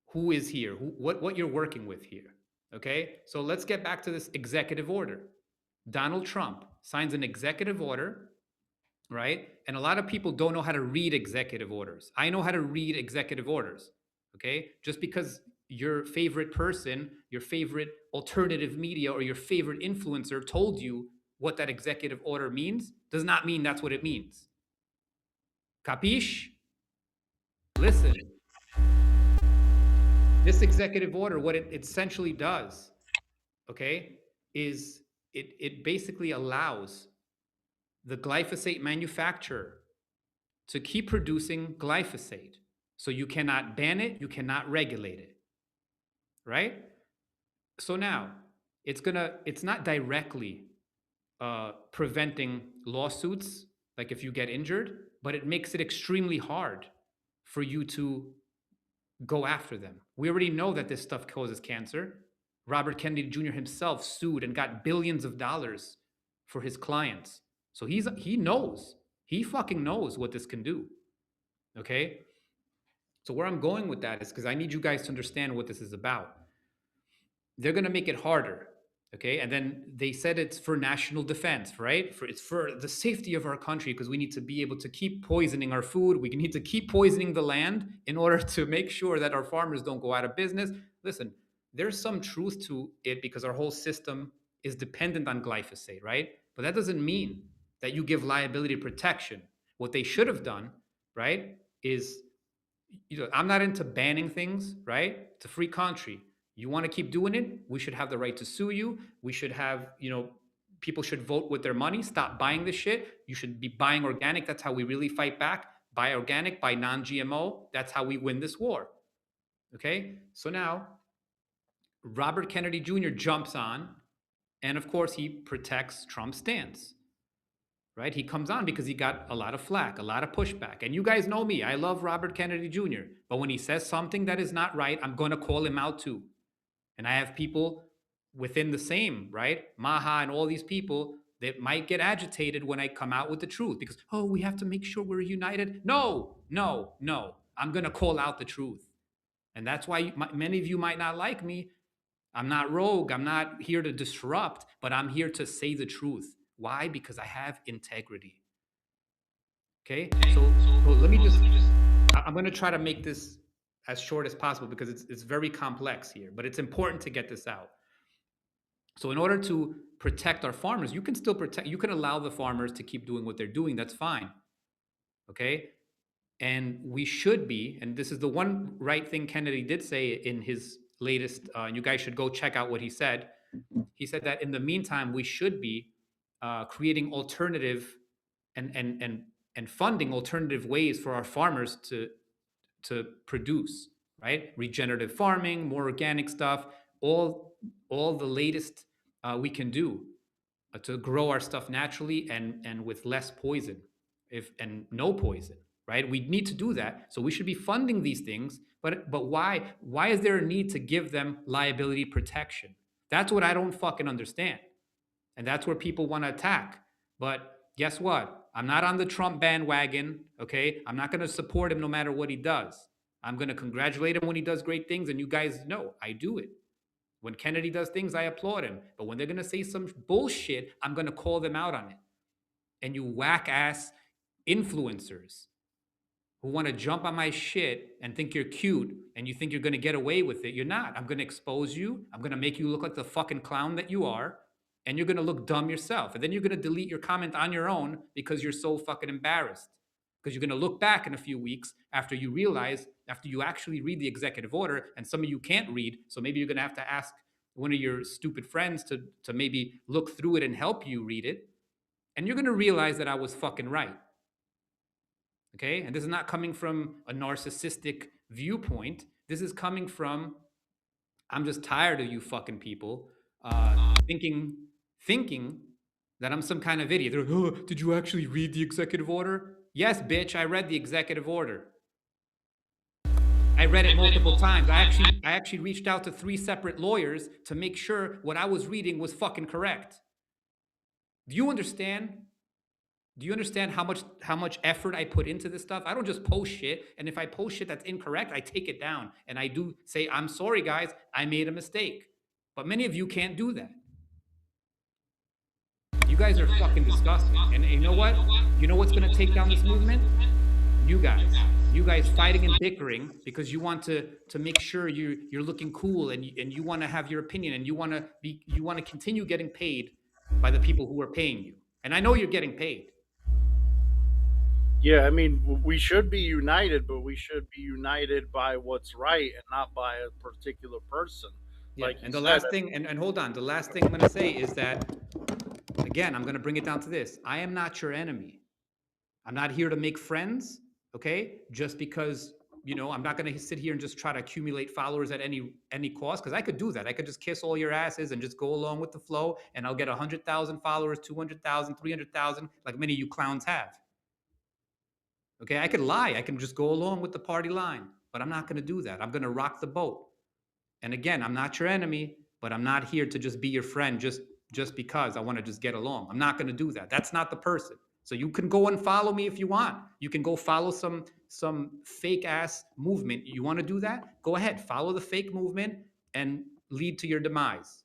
who is here, what you're working with here. Okay, so let's get back to this executive order. Donald Trump signs an executive order, right? And a lot of people don't know how to read executive orders. I know how to read executive orders. Okay, just because your favorite person, your favorite alternative media, or your favorite influencer told you what that executive order means, does not mean that's what it means. Capiche? Listen, this executive order, what it essentially does, okay, is it basically allows the glyphosate manufacturer to keep producing glyphosate. So you cannot ban it, you cannot regulate it, right? So now it's not directly preventing lawsuits, like if you get injured, but it makes it extremely hard for you to go after them. We already know that this stuff causes cancer. Robert Kennedy Jr. himself sued and got billions of dollars for his clients. So he knows. He fucking knows what this can do. Okay? So where I'm going with that is because I need you guys to understand what this is about. They're going to make it harder. Okay? And then they said it's for national defense, right? It's for the safety of our country, because we need to be able to keep poisoning our food. We need to keep poisoning the land in order to make sure that our farmers don't go out of business. Listen, there's some truth to it because our whole system is dependent on glyphosate, right? But that doesn't mean that you give liability protection. What they should have done, right, is, I'm not into banning things, right? It's a free country. You want to keep doing it, we should have the right to sue you. We should have, people should vote with their money. Stop buying this shit. You should be buying organic. That's how we really fight back. Buy organic, buy non-GMO. That's how we win this war. Okay? So now, Robert Kennedy Jr. jumps on, and of course, he protects Trump's stance. Right? He comes on because he got a lot of flack, a lot of pushback. And you guys know me. I love Robert Kennedy Jr. But when he says something that is not right, I'm going to call him out too. And I have people within the same, right? Maha and all these people that might get agitated when I come out with the truth because, oh, we have to make sure we're united. No, no, no. I'm going to call out the truth. And that's why many of you might not like me. I'm not rogue. I'm not here to disrupt, but I'm here to say the truth. Why? Because I have integrity. Okay? So let me just, I'm going to try to make this as short as possible because it's very complex here, but it's important to get this out. So in order to protect our farmers, you can still protect, you can allow the farmers to keep doing what they're doing. That's fine. Okay? And we should be, and this is the one right thing Kennedy did say in his latest, and you guys should go check out what he said. He said that in the meantime, we should be creating alternative and funding alternative ways for our farmers to produce, right? Regenerative farming, more organic stuff, all the latest we can do to grow our stuff naturally and with less poison and no poison, right? We need to do that. So we should be funding these things, but why is there a need to give them liability protection? That's what I don't fucking understand. And that's where people want to attack. But guess what? I'm not on the Trump bandwagon, okay? I'm not going to support him no matter what he does. I'm going to congratulate him when he does great things, and you guys know I do it. When Kennedy does things, I applaud him. But when they're going to say some bullshit, I'm going to call them out on it. And you whack ass influencers who want to jump on my shit and think you're cute and you think you're going to get away with it, you're not. I'm going to expose you. I'm going to make you look like the fucking clown that you are. And you're going to look dumb yourself. And then you're going to delete your comment on your own because you're so fucking embarrassed. Because you're going to look back in a few weeks after you realize, after you actually read the executive order, and some of you can't read. So maybe you're going to have to ask one of your stupid friends to maybe look through it and help you read it. And you're going to realize that I was fucking right. Okay? And this is not coming from a narcissistic viewpoint. This is coming from, I'm just tired of you fucking people thinking that I'm some kind of idiot. They're like, oh, did you actually read the executive order? Yes, bitch, I read the executive order. I read it multiple times. I actually reached out to 3 separate lawyers to make sure what I was reading was fucking correct. Do you understand? Do you understand how much effort I put into this stuff? I don't just post shit, and if I post shit that's incorrect, I take it down and I do say, I'm sorry guys, I made a mistake. But many of you can't do that. You guys are fucking disgusting. And you know what? You know what's going to take down this movement? You guys. You guys fighting and bickering because you want to make sure you're looking cool and you want to have your opinion and you want to continue getting paid by the people who are paying you. And I know you're getting paid. Yeah, I mean, we should be united, but we should be united by what's right and not by a particular person. Yeah. Like And you the said, last thing, and hold on, the last thing I'm going to say is that, again, I'm going to bring it down to this. I am not your enemy. I'm not here to make friends, okay? Just because, I'm not going to sit here and just try to accumulate followers at any cost, because I could do that. I could just kiss all your asses and just go along with the flow, and I'll get 100,000 followers, 200,000, 300,000, like many of you clowns have. Okay, I could lie. I can just go along with the party line, but I'm not going to do that. I'm going to rock the boat. And again, I'm not your enemy, but I'm not here to just be your friend just because I want to just get along. I'm not going to do that. That's not the person. So you can go and follow me if you want. You can go follow some fake ass movement. You want to do that? Go ahead, follow the fake movement and lead to your demise.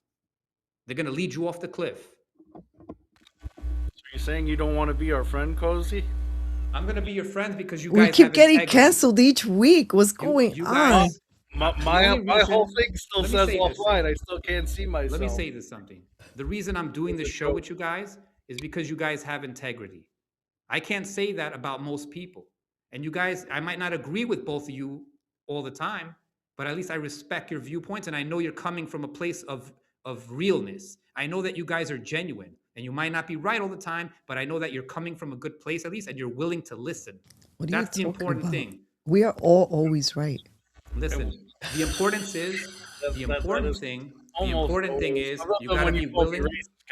They're going to lead you off the cliff. so you're saying you don't want to be our friend, Cozy? I'm going to be your friend because you We guys keep have getting integrity. canceled each week. What's going You on? guys, My only reason- whole thing still let me says say this. offline. I still can't see myself. Let me say this something. The reason I'm doing this show with you guys is because you guys have integrity. I can't say that about most people. And you guys, I might not agree with both of you all the time, but at least I respect your viewpoints and I know you're coming from a place of realness. I know that you guys are genuine and you might not be right all the time, but I know that you're coming from a good place at least and you're willing to listen. What are That's the you talking important about? thing. We are all always right. Listen, the importance is the important thing is you got to be willing.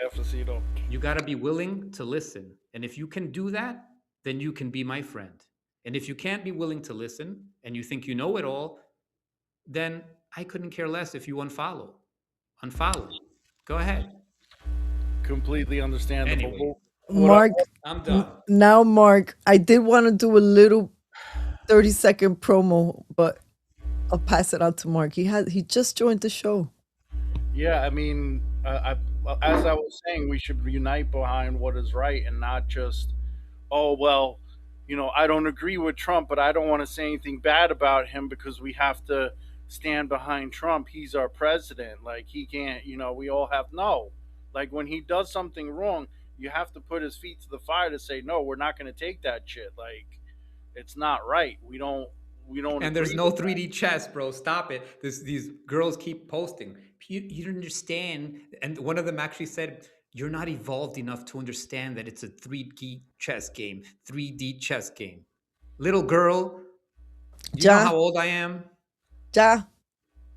Cafecito. You got to be willing to listen. And if you can do that, then you can be my friend. And if you can't be willing to listen and you think you know it all, then I couldn't care less if you unfollow. Unfollow. Go ahead. Completely understandable. Anyway. Mark, I'm done. now, Mark, I did want to do a little 30-second promo, but I'll pass it on to Mark. He just joined the show. Yeah, I mean, as I was saying, we should unite behind what is right and not just, oh, well, I don't agree with Trump, but I don't want to say anything bad about him because we have to stand behind Trump. He's our president. Like, he can't, we all have, no. Like, when he does something wrong, you have to put his feet to the fire to say, no, we're not going to take that shit. Like, it's not right. We don't. And there's no 3D chess, bro. Stop it. These girls keep posting. You don't understand. And one of them actually said, you're not evolved enough to understand that it's a 3D chess game. 3D chess game. Little girl, you know how old I am? Ja.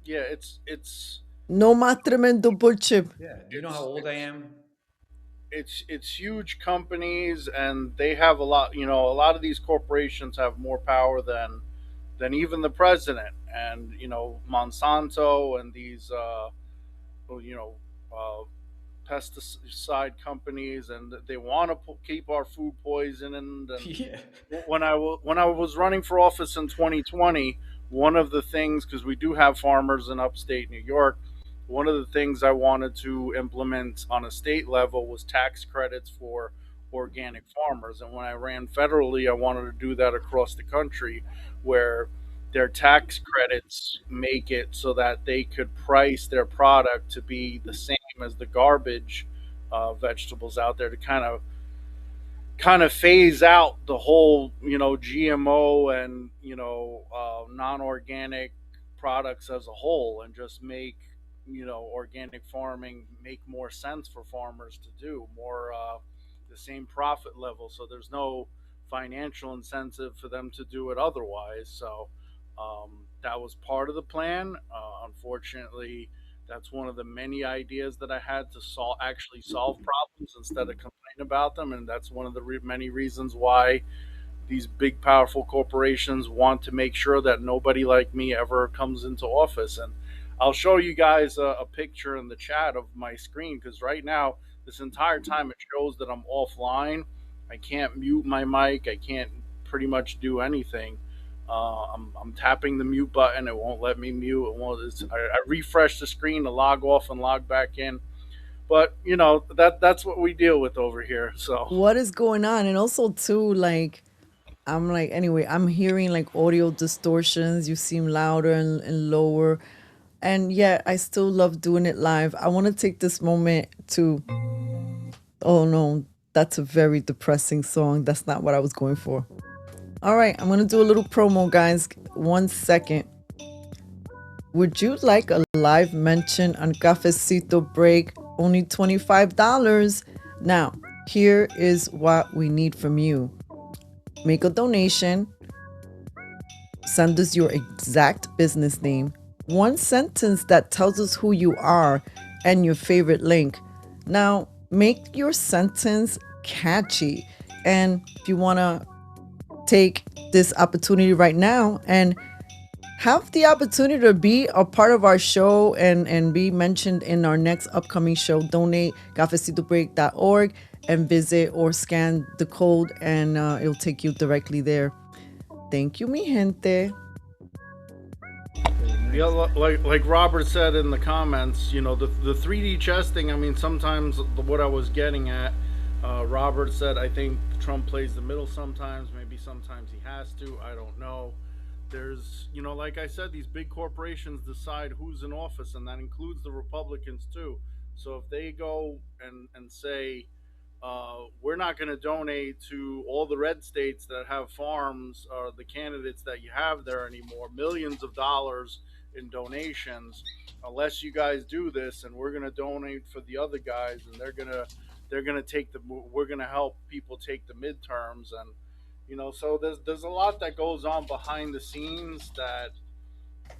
Yeah, it's No más tremendo bullshit. Yeah. Do you know how old I am? it's huge companies, and they have a lot. You know, a lot of these corporations have more power than even the president. And you know, Monsanto and these you know uh, pesticide companies, and they want to keep our food poisoned. And Yeah. when I was running for office in 2020, one of the things, because we do have farmers in upstate New York, one of the things I wanted to implement on a state level was tax credits for organic farmers. And when I ran federally, I wanted to do that across the country, where their tax credits make it so that they could price their product to be the same as the garbage vegetables out there, to kind of phase out the whole, GMO and non-organic products as a whole, and just make organic farming make more sense for farmers to do more, the same profit level, so there's no financial incentive for them to do it otherwise. So that was part of the plan. Unfortunately, that's one of the many ideas that I had to actually solve problems instead of complain about them, and that's one of the many reasons why these big, powerful corporations want to make sure that nobody like me ever comes into office. And I'll show you guys a picture in the chat of my screen, because right now, this entire time, it shows that I'm offline. I can't mute my mic. I can't pretty much do anything. I'm tapping the mute button. It won't let me mute. It won't. I refresh the screen to log off and log back in. But that's what we deal with over here. So What is going on? And also too, like I'm like, anyway, I'm hearing like audio distortions. You seem louder and lower. And yeah, I still love doing it live. I want to take this moment to, oh no, that's a very depressing song. That's not what I was going for. All right, I'm going to do a little promo, guys. 1 second. Would you like a live mention on Cafecito Break? Only $25. Now, here is what we need from you. Make a donation. Send us your exact business name. One sentence that tells us who you are and your favorite link. Now, make your sentence catchy. And if you want to take this opportunity right now and have the opportunity to be a part of our show and be mentioned in our next upcoming show, donate cafecitobreak.org and visit or scan the code, and it'll take you directly there. Thank you, mi gente. yeah, like Robert said in the comments, the 3D chess thing. I mean, sometimes what I was getting at, Robert said, I think Trump plays the middle sometimes. Maybe sometimes he has to. I don't know. There's, like I said, these big corporations decide who's in office, and that includes the Republicans too. So if they go and say, we're not going to donate to all the red states that have farms, or the candidates that you have there anymore, millions of dollars in donations, unless you guys do this, and we're going to donate for the other guys, and they're going to take we're going to help people take the midterms. And so there's a lot that goes on behind the scenes that,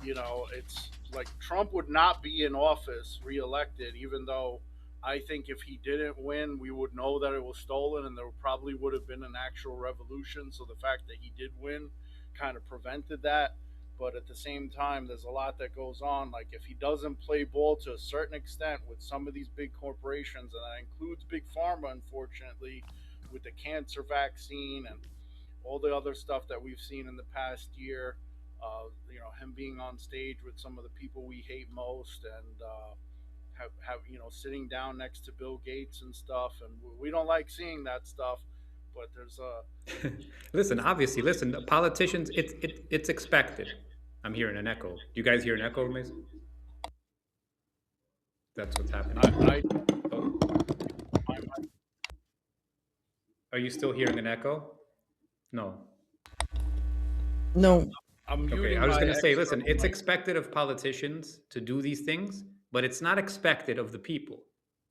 it's like Trump would not be in office reelected, even though I think if he didn't win, we would know that it was stolen, and there probably would have been an actual revolution. So the fact that he did win kind of prevented that. But at the same time, there's a lot that goes on. Like, if he doesn't play ball to a certain extent with some of these big corporations, and that includes Big Pharma, unfortunately, with the cancer vaccine and all the other stuff that we've seen in the past year, him being on stage with some of the people we hate most, and have sitting down next to Bill Gates and stuff, and we don't like seeing that stuff. But there's Listen, obviously, listen, politicians, it's expected. I'm hearing an echo. Do you guys hear an echo, Mason? That's what's happening. Oh, are you still hearing an echo? No. No. I'm Okay, muting I was my going to say, extra listen, it's mic. expected of politicians to do these things, but it's not expected of the people,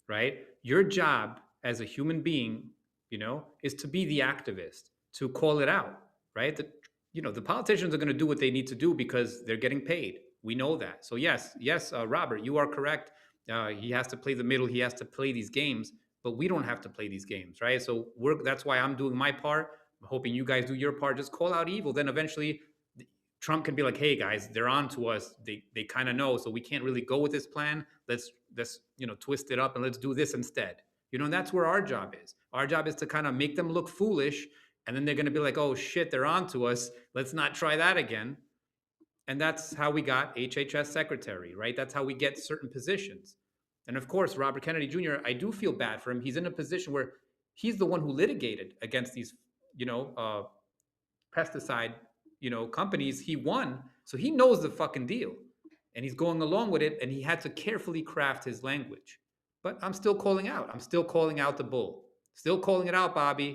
right? Your job as a human being, is to be the activist, to call it out, right? The politicians are going to do what they need to do because they're getting paid. We know that. So yes, Robert, you are correct. He has to play the middle. He has to play these games, but we don't have to play these games, right? So that's why I'm doing my part. I'm hoping you guys do your part. Just call out evil. Then eventually Trump can be like, "Hey guys, they're on to us. They kind of know, so we can't really go with this plan. Let's twist it up and let's do this instead." And that's where our job is. Our job is to kind of make them look foolish, and then they're going to be like, "Oh shit, they're on to us. Let's not try that again." And that's how we got HHS secretary, right? That's how we get certain positions. And of course, Robert Kennedy Jr., I do feel bad for him. He's in a position where he's the one who litigated against these, pesticide, companies. He won, so he knows the fucking deal, and he's going along with it. And he had to carefully craft his language. But I'm still calling out. I'm still calling out the bull. Still calling it out, Bobby.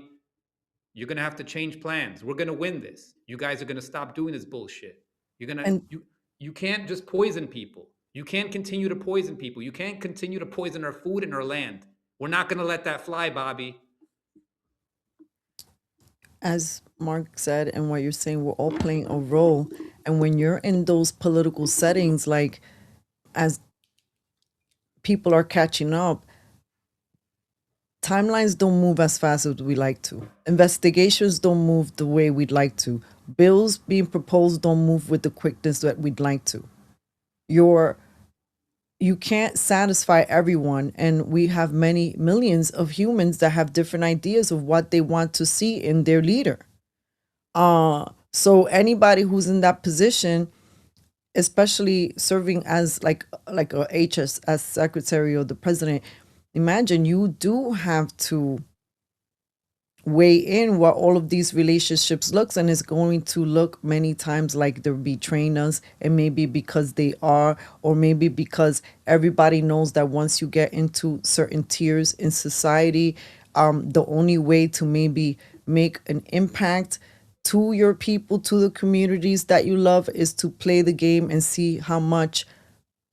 You're gonna have to change plans. We're gonna win this. You guys are gonna stop doing this bullshit. You're gonna And you can't just poison people. You can't continue to poison people. You can't continue to poison our food and our land. We're not gonna let that fly, Bobby. as Mark said, and what you're saying, we're all playing a role. And when you're in those political settings, like as people are catching up, timelines don't move as fast as we like to. Investigations don't move the way we'd like to. Bills being proposed don't move with the quickness that we'd like to. You can't satisfy everyone, and we have many millions of humans that have different ideas of what they want to see in their leader. So anybody who's in that position, especially serving as like a HS as secretary or the president, imagine you do have to weigh in what all of these relationships looks, and it's going to look many times like they're betraying us, and maybe because they are, or maybe because everybody knows that once you get into certain tiers in society, the only way to maybe make an impact to your people, to the communities that you love, is to play the game and see how much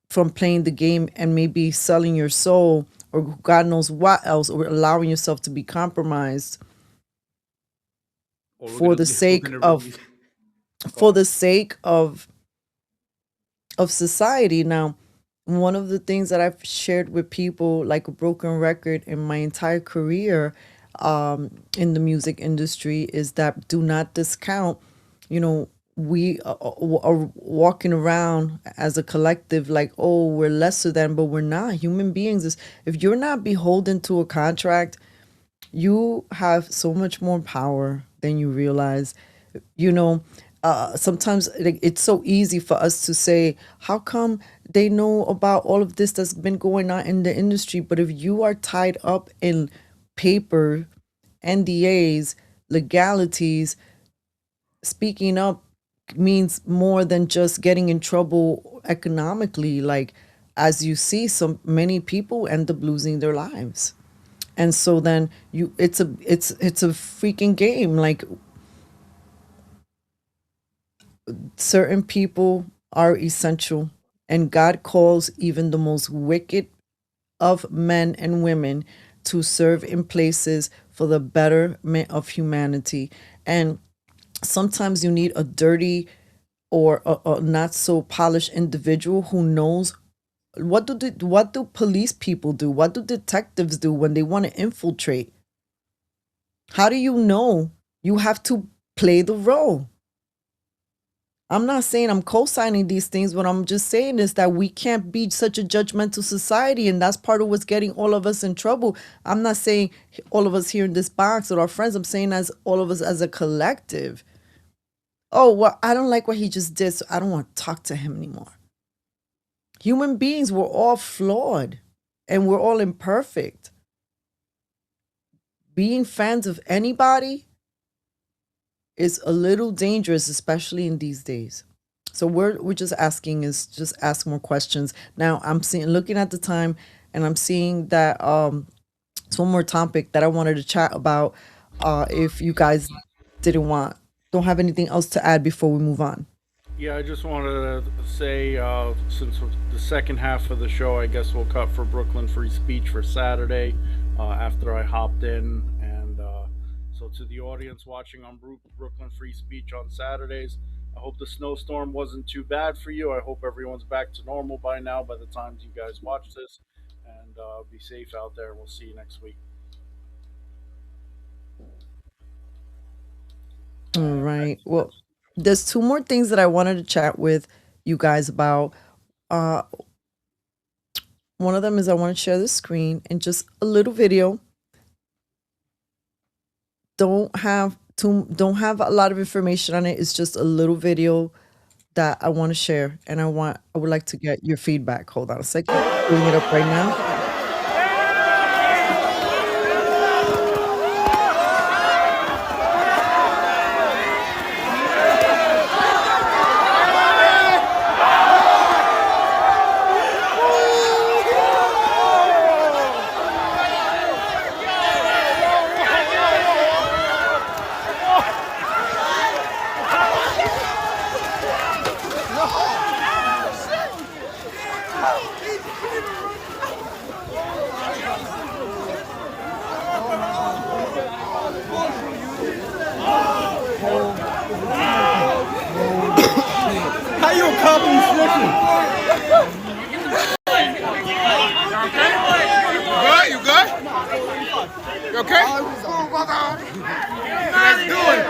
from playing the game and maybe selling your soul or God knows what else, or allowing yourself to be compromised Or for the sake of for the sake of society. Now, one of the things that I've shared with people, like a broken record in my entire career in the music industry, is that do not discount, we are walking around as a collective like, oh, we're lesser than, but we're not. Human beings is, if you're not beholden to a contract, you have so much more power than you realize. You know, sometimes it's so easy for us to say, how come they know about all of this that's been going on in the industry? But if you are tied up in paper, NDAs, legalities, speaking up means more than just getting in trouble economically. Like, as you see, so many people end up losing their lives. And so then it's a freaking game. Like, certain people are essential, and God calls even the most wicked of men and women to serve in places for the betterment of humanity. And sometimes you need a dirty or a not so polished individual who knows what do police people do? What do detectives do when they want to infiltrate? How do you know? You have to play the role. I'm not saying I'm co-signing these things. What I'm just saying is that we can't be such a judgmental society, and that's part of what's getting all of us in trouble. I'm not saying all of us here in this box or our friends. I'm saying as all of us as a collective. Oh, well, I don't like what he just did, so I don't want to talk to him anymore. Human beings, we're all flawed and we're all imperfect. Being fans of anybody is a little dangerous, especially in these days. So we're just asking is just ask more questions. Now I'm looking at the time, and I'm seeing that it's one more topic that I wanted to chat about. If you guys don't have anything else to add before we move on. Yeah, I just wanted to say, since the second half of the show, I guess we'll cut for Brooklyn Free Speech for Saturday after I hopped in. And so, to the audience watching on Brooklyn Free Speech on Saturdays, I hope the snowstorm wasn't too bad for you. I hope everyone's back to normal by now by the time you guys watch this. And be safe out there. We'll see you next week. All right. Well, there's two more things that I wanted to chat with you guys about. Uh, one of them is I want to share the screen and just a little video. Don't have a lot of information on it. It's just a little video that I want to share, and I would like to get your feedback. Hold on a second. Pulling it up right now. How you accomplish this? You good? You okay? Let's do it.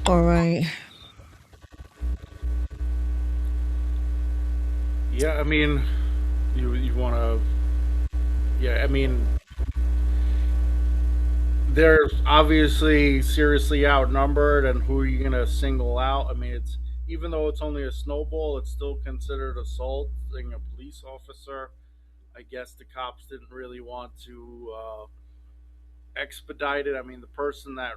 All right. Yeah, I mean, you want to. Yeah, I mean, they're obviously seriously outnumbered, and who are you gonna single out? I mean, it's even though it's only a snowball, it's still considered assaulting a police officer. I guess the cops didn't really want to expedite it. I mean, the person that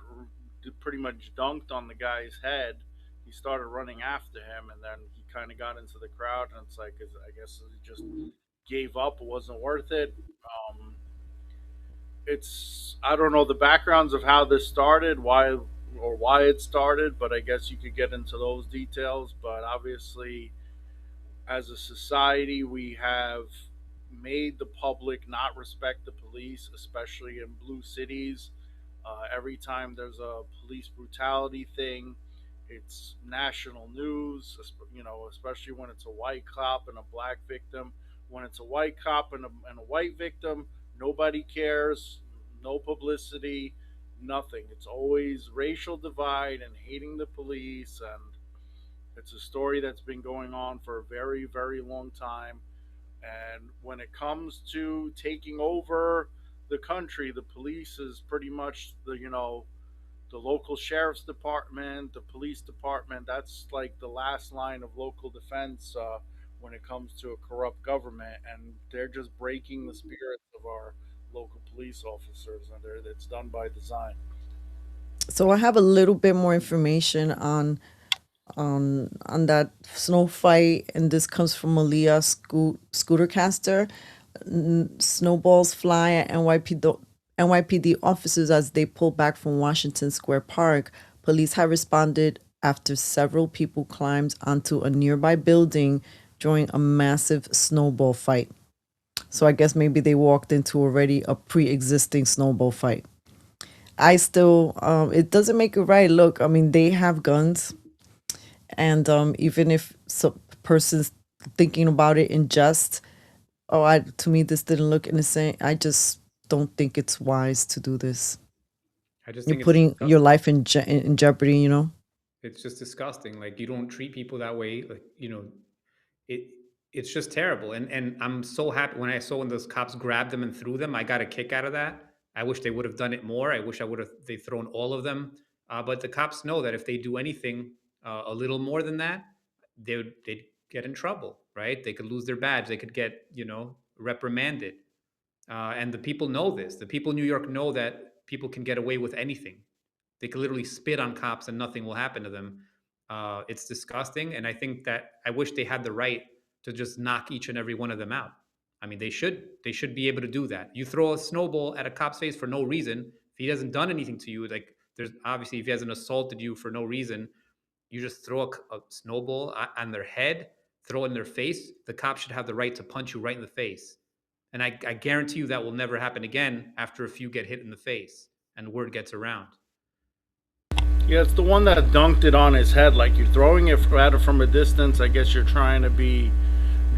pretty much dunked on the guy's head, he started running after him, and then he kind of got into the crowd, and it's like, I guess he just gave up. It wasn't worth it. It's I don't know the backgrounds of how this started, why it started, but I guess you could get into those details. But obviously, as a society, we have made the public not respect the police, especially in blue cities. Every time there's a police brutality thing, it's national news. You know, especially when it's a white cop and a black victim. When it's a white cop and a white victim, nobody cares. No publicity, nothing. It's always racial divide and hating the police, and it's a story that's been going on for a very, very long time. And when it comes to taking over the country, the police is pretty much the local sheriff's department, the police department. That's like the last line of local defense when it comes to a corrupt government, and they're just breaking the spirits of our local police officers, and it's done by design. So I have a little bit more information on that snow fight, and this comes from Malia Scootercaster. Snowballs fly at NYPD officers as they pull back from Washington Square Park. Police have responded after several people climbed onto a nearby building during a massive snowball fight. So I guess maybe they walked into already a pre-existing snowball fight. I still, it doesn't make it right. Look, I mean, they have guns, and even if some person's thinking about it in jest, oh, to me this didn't look innocent. I just don't think it's wise to do this. I just You're think it's putting your disgusting. life in jeopardy. It's just disgusting. Like, you don't treat people that way. Like, it it's just terrible. And I'm so happy when I saw when those cops grabbed them and threw them. I got a kick out of that. I wish they would have done it more. I wish I would have they thrown all of them. But the cops know that if they do anything a little more than that, they'd get in trouble, right? They could lose their badge. They could get reprimanded. And the people know this. The people in New York know that people can get away with anything. They could literally spit on cops and nothing will happen to them. It's disgusting, and I think that I wish they had the right to just knock each and every one of them out. I mean, they should be able to do that. You throw a snowball at a cop's face for no reason. If he hasn't done anything to you, like, there's obviously, if he hasn't assaulted you for no reason, you just throw a snowball on their head, throw it in their face. The cop should have the right to punch you right in the face. And I guarantee you that will never happen again after a few get hit in the face and word gets around. Yeah, it's the one that dunked it on his head. Like, you're throwing it at it from a distance. I guess you're trying to be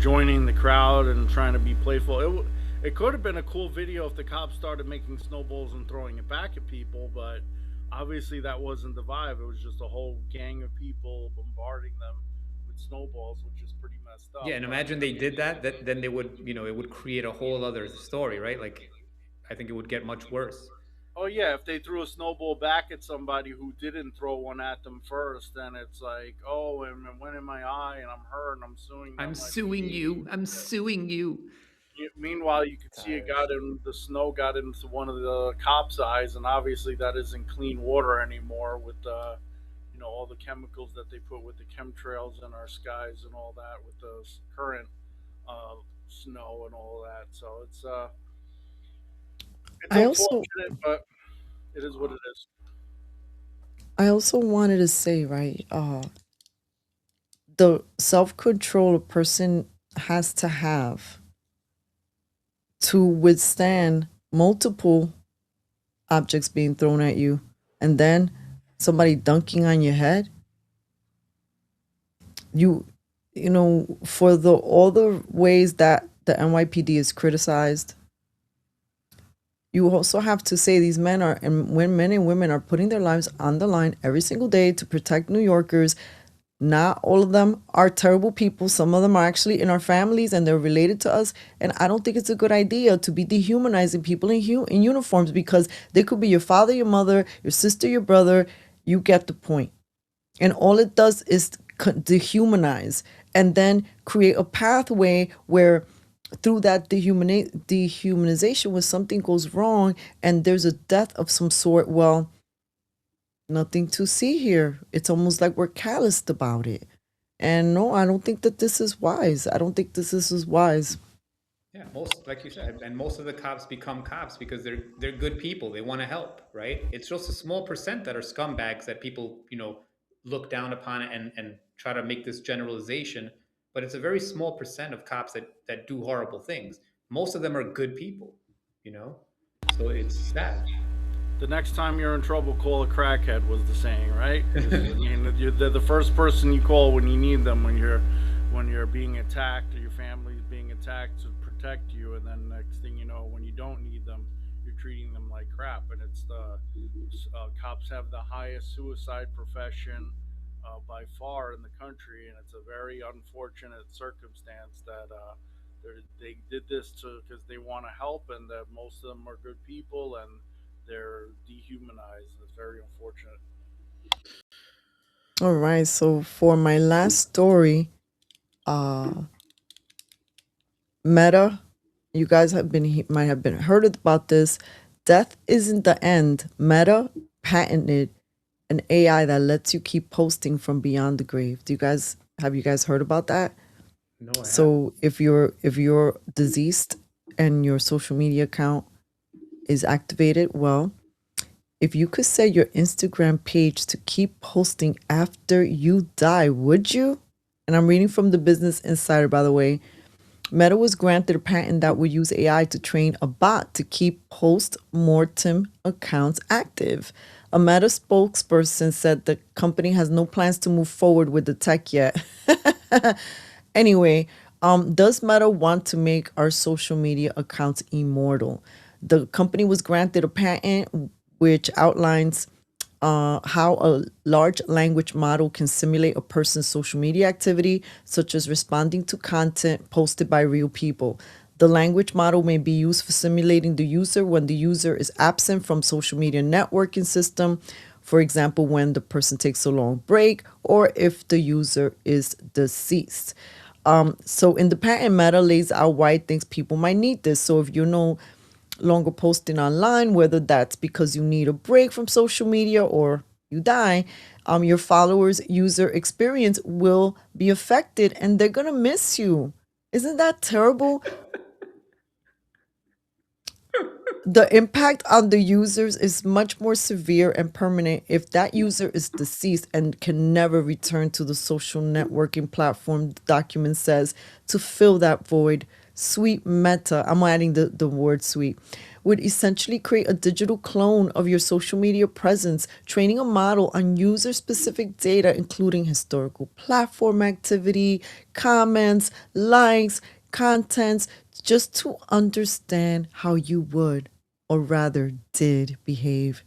joining the crowd and trying to be playful. It could have been a cool video if the cops started making snowballs and throwing it back at people, but obviously that wasn't the vibe. It was just a whole gang of people bombarding them with snowballs, which is pretty messed up. Yeah, and But imagine they did that, then they would, it would create a whole other story, right? Like, I think it would get much worse. oh yeah, if they threw a snowball back at somebody who didn't throw one at them first, then it's like, oh, and it went in my eye, and I'm hurt, and I'm suing them. I'm Like, suing you. I'm suing you. meanwhile, you could see it Tired. got in the snow, got into one of the cops' eyes, and obviously that isn't clean water anymore with all the chemicals that they put with the chemtrails in our skies and all that with the current uh, snow and all that. So it's I also unfortunate, but it is what it is. I also wanted to say, right, the self-control a person has to have to withstand multiple objects being thrown at you and then somebody dunking on your head. You for the all the ways that the NYPD is criticized, you also have to say these men are, and when men and women are putting their lives on the line every single day to protect New Yorkers. Not all of them are terrible people. Some of them are actually in our families and they're related to us. And I don't think it's a good idea to be dehumanizing people in uniforms, because they could be your father, your mother, your sister, your brother. You get the point. And all it does is dehumanize and then create a pathway where through that dehumanization, when something goes wrong and there's a death of some sort, well, nothing to see here. It's almost like we're calloused about it. And no, I don't think that this is wise. I don't think this is wise. Yeah, most, like you said, and most of the cops become cops because they're good people. They want to help, right? It's just a small percent that are scumbags that people, look down upon and try to make this generalization. But it's a very small percent of cops that do horrible things. Most of them are good people, you know. So it's sad. The next time you're in trouble, call a crackhead was the saying, right? I mean, they're the first person you call when you need them, when you're being attacked or your family's being attacked to protect you, and then next thing you know, when you don't need them, you're treating them like crap. And it's the cops have the highest suicide profession by far in the country, and it's a very unfortunate circumstance that they did this because they want to help, and that most of them are good people, and they're dehumanized. It's very unfortunate. All right. So for my last story, uh, Meta, you guys might have been heard about this. Death isn't the end. Meta patented an AI that lets you keep posting from beyond the grave. Have you guys heard about that? No, I haven't. So if you're deceased and your social media account is activated, well, if you could set your Instagram page to keep posting after you die, would you? And I'm reading from the Business Insider, by the way. Meta was granted a patent that would use AI to train a bot to keep post-mortem accounts active. A Meta spokesperson said the company has no plans to move forward with the tech yet. Anyway, does Meta want to make our social media accounts immortal? The company was granted a patent which outlines how a large language model can simulate a person's social media activity, such as responding to content posted by real people. The language model may be used for simulating the user when the user is absent from social media networking system, for example, when the person takes a long break or if the user is deceased. So in the patent, Meta lays out why it thinks people might need this. So if you're no longer posting online, whether that's because you need a break from social media or you die, your followers' user experience will be affected and they're going to miss you. Isn't that terrible? The impact on the users is much more severe and permanent if that user is deceased and can never return to the social networking platform, the document says, to fill that void Sweet Meta, I'm adding the word sweet, would essentially create a digital clone of your social media presence, training a model on user specific data, including historical platform activity, comments, likes, contents, just to understand how you would, or rather did, behave.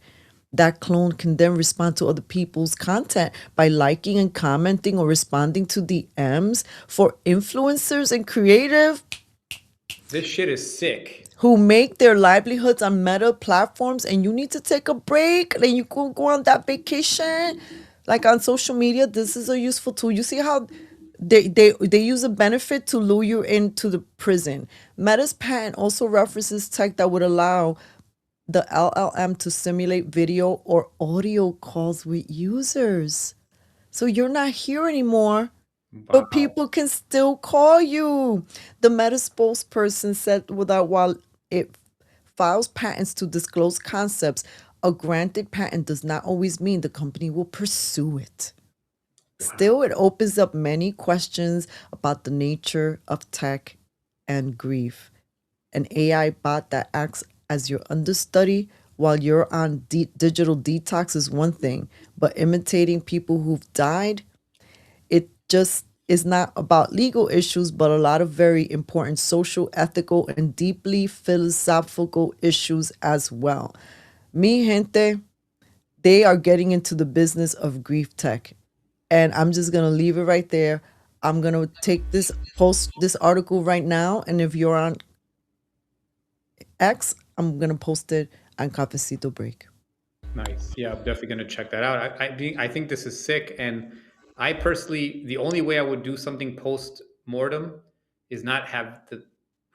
That clone can then respond to other people's content by liking and commenting or responding to DMs. For influencers and creative This shit is sick. who make their livelihoods on meta platforms, and you need to take a break, then you can go on that vacation. Like on social media, this is a useful tool. You see how they use a benefit to lure you into the prison. Meta's patent also references tech that would allow the LLM to simulate video or audio calls with users. So you're not here anymore, but Wow. people can still call you. The Meta spokesperson said that while it files patents to disclose concepts, a granted patent does not always mean the company will pursue it. Still, it opens up many questions about the nature of tech and grief. An AI bot that acts as your understudy while you're on digital detox is one thing, but imitating people who've died, it just is not about legal issues, but a lot of very important social, ethical, and deeply philosophical issues as well. Mi gente, they are getting into the business of grief tech. And I'm just going to leave it right there. I'm going to post this article right now. And if you're on X, I'm going to post it on Cafecito Break. Nice. Yeah, I'm definitely going to check that out. I think this is sick. And I personally, the only way I would do something post mortem is not have the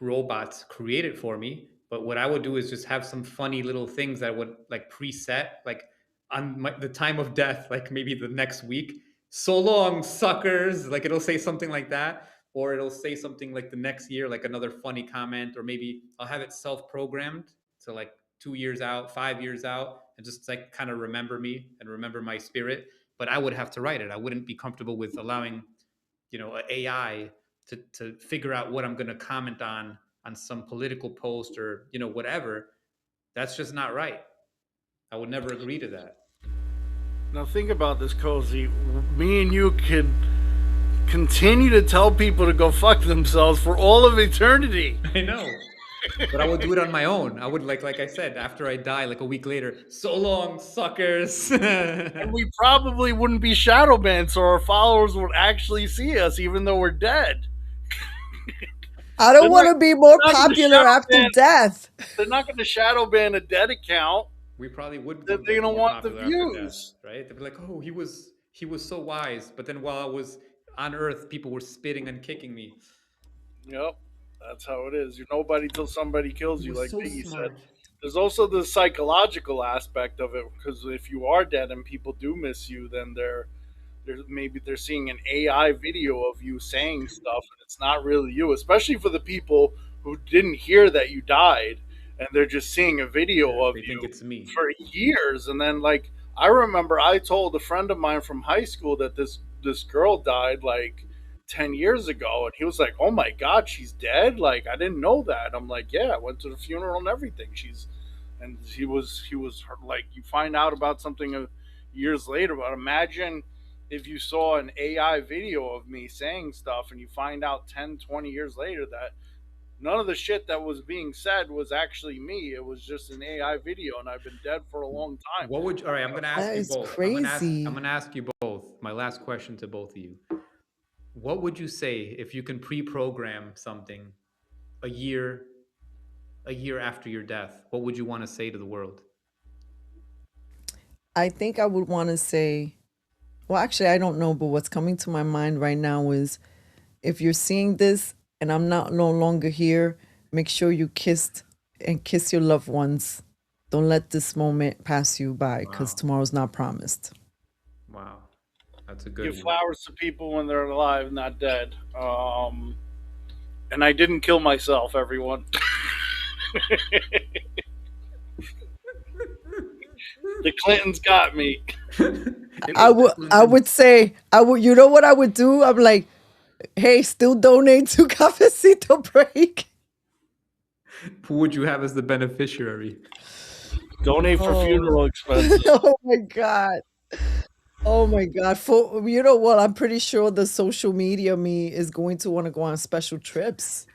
robots create it for me. But what I would do is just have some funny little things that would like preset, like on the time of death, like maybe the next week. So long, suckers. Like it'll say something like that. Or it'll say something like the next year, like another funny comment. Or maybe I'll have it self programmed to like 2 years out, 5 years out, and just like kind of remember me and remember my spirit. But I would have to write it. I wouldn't be comfortable with allowing, an AI to figure out what I'm going to comment on some political post or whatever. That's just not right. I would never agree to that. Now think about this, Cozy. Me and you could continue to tell people to go fuck themselves for all of eternity. I know. But I would do it on my own. I would like I said, after I die, like a week later, so long, suckers. And we probably wouldn't be shadow banned, so our followers would actually see us even though we're dead. I don't want to be more popular after death. They're not going to shadow ban a dead account. We probably would. They're going to want the views, death, right? They'd be like, "Oh, he was so wise," but then while I was on Earth, people were spitting and kicking me. Yep, that's how it is. You're nobody till somebody kills He you, was like so Biggie smart. said. There's also the psychological aspect of it, because if you are dead and people do miss you, then they're seeing an AI video of you saying stuff and it's not really you, especially for the people who didn't hear that you died and they're just seeing a video of They think you it's me. for years. And then, like, I remember I told a friend of mine from high school that this girl died like 10 years ago, and he was like, "Oh my god, she's dead? Like, I didn't know that." I'm like, "Yeah, I went to the funeral and everything. She's..." And he was like, you find out about something years later. But imagine if you saw an AI video of me saying stuff and you find out 10, 20 years later that none of the shit that was being said was actually me. It was just an AI video, and I've been dead for a long time. What would all right? I'm going to ask That you is both. crazy. I'm going to ask you both. My last question to both of you. What would you say if you can pre-program something a year after your death? What would you want to say to the world? I think I would want to say, well, actually, I don't know, but what's coming to my mind right now is if you're seeing this and I'm not no longer here, make sure you kiss your loved ones. Don't let this moment pass you by, because Wow. tomorrow's not promised. Wow. That's a good Give one. flowers to people when they're alive, not dead. And I didn't kill myself, everyone. The Clintons got me. I would say, you know what I would do? I'm like, Hey, still donate to Cafecito Break. Who would you have as the beneficiary? Donate for Oh. funeral expenses. Oh my God. Oh my God. For you know what? I'm pretty sure the social media me is going to want to go on special trips.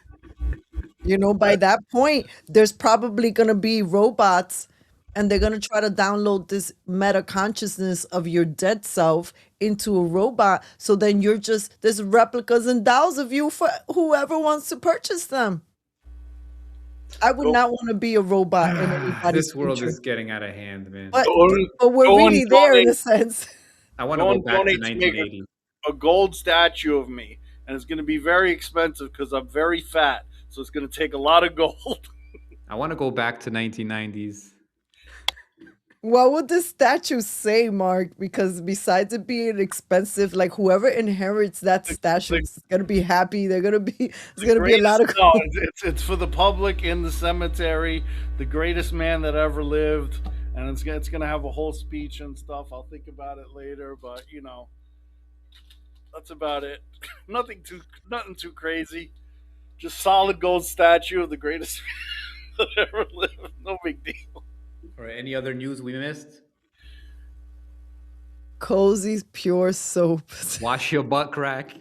You know, by that point, there's probably going to be robots and they're going to try to download this meta consciousness of your dead self into a robot. So then you're just, there's replicas and dolls of you for whoever wants to purchase them. I would not want to be a robot in anybody's This world future. is getting out of hand, man. But, Go but we're and really there in donate- a sense. I want to Go go and back to donate to make 1980. a gold statue of me, and it's going to be very expensive because I'm very fat. So it's going to take a lot of gold. I want to go back to 1990s. What would the statue say, Mark? Because besides it being expensive, like whoever inherits that statue is gonna be happy. They're gonna be there's gonna be a lot of No, it's for the public in the cemetery. The greatest man that ever lived, and it's going to have a whole speech and stuff. I'll think about it later, but you know, that's about it. nothing too crazy. Just solid gold statue of the greatest man that ever lived. No big deal. Or any other news we missed? Cozy's pure soaps. Wash your butt crack.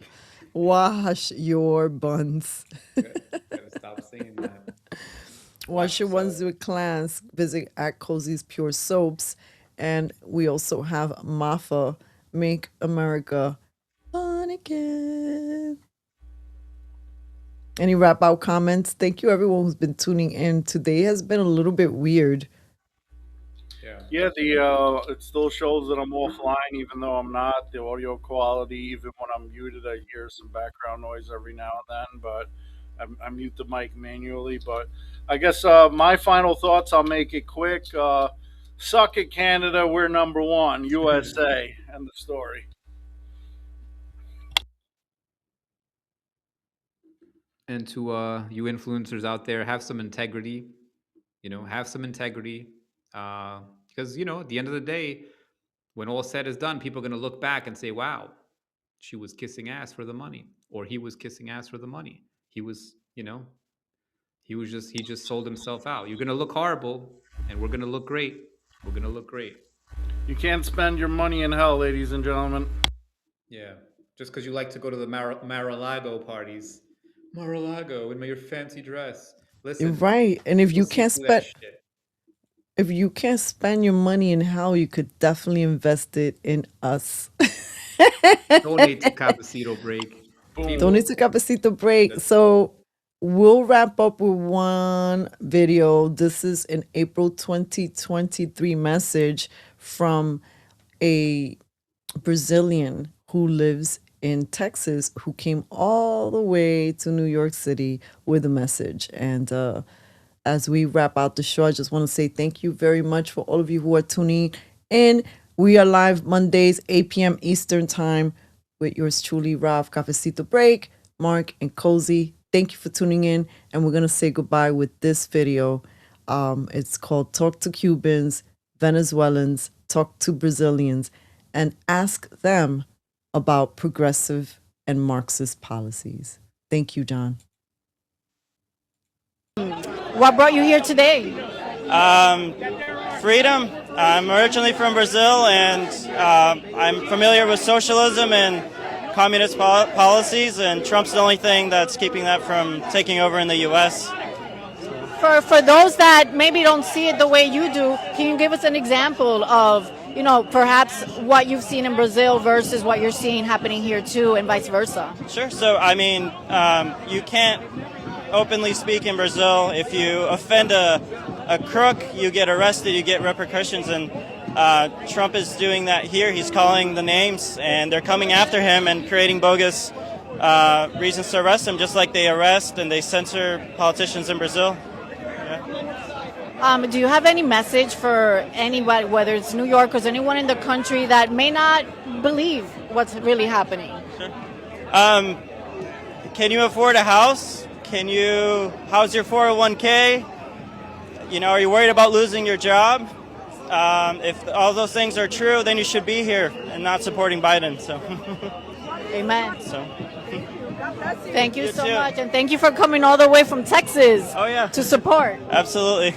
Wash your buns. Gotta stop saying that. Wash your ones with clans. Visit at Cozy's Pure Soaps. And we also have Mafa, Make America Fun Again. Any wrap out comments? Thank you everyone who's been tuning in. Today has been a little bit weird. Yeah, it still shows that I'm offline, even though I'm not. The audio quality, even when I'm muted, I hear some background noise every now and then. But I mute the mic manually. But I guess my final thoughts. I'll make it quick. Suck it, Canada. We're number one. USA. End of story. And to you influencers out there, have some integrity. Have some integrity. Because, at the end of the day, when all said is done, people are going to look back and say, wow, she was kissing ass for the money, or he was kissing ass for the money. He just sold himself out. You're going to look horrible, and we're going to look great. We're going to look great. You can't spend your money in hell, ladies and gentlemen. Yeah. Just because you like to go to the Mar-a-Lago parties. Mar-a-Lago in your fancy dress. Listen. Right. And if you pussy can't do that spend shit. if you can't spend your money in hell, you could definitely invest it in us. Donate to Cafecito Break. Boom. Donate to Cafecito Break. So we'll wrap up with one video. This is an April 2023 message from a Brazilian who lives in Texas who came all the way to New York City with a message. And as we wrap out the show, I just want to say thank you very much for all of you who are tuning in. We are live Mondays, 8 p.m. Eastern Time with yours truly, Rav, Cafecito Break, Mark, and Cozy. Thank you for tuning in. And we're going to say goodbye with this video. It's called Talk to Cubans, Venezuelans, Talk to Brazilians, and ask them about progressive and Marxist policies. Thank you, John. What brought you here today? Freedom. I'm originally from Brazil, and I'm familiar with socialism and communist policies, and Trump's the only thing that's keeping that from taking over in the U.S. For those that maybe don't see it the way you do, can you give us an example of, perhaps what you've seen in Brazil versus what you're seeing happening here too, and vice versa? Sure. So, you can't openly speak in Brazil. If you offend a crook, you get arrested, you get repercussions, and Trump is doing that here. He's calling the names, and they're coming after him and creating bogus reasons to arrest him, just like they arrest and they censor politicians in Brazil. Do you have any message for anybody, whether it's New Yorkers, anyone in the country that may not believe what's really happening? Sure. Can you afford a house? How's your 401k? Are you worried about losing your job? If all those things are true, then you should be here and not supporting Biden. So, amen. So, Thank you You so too. much, and thank you for coming all the way from Texas Oh, yeah. to support. Absolutely.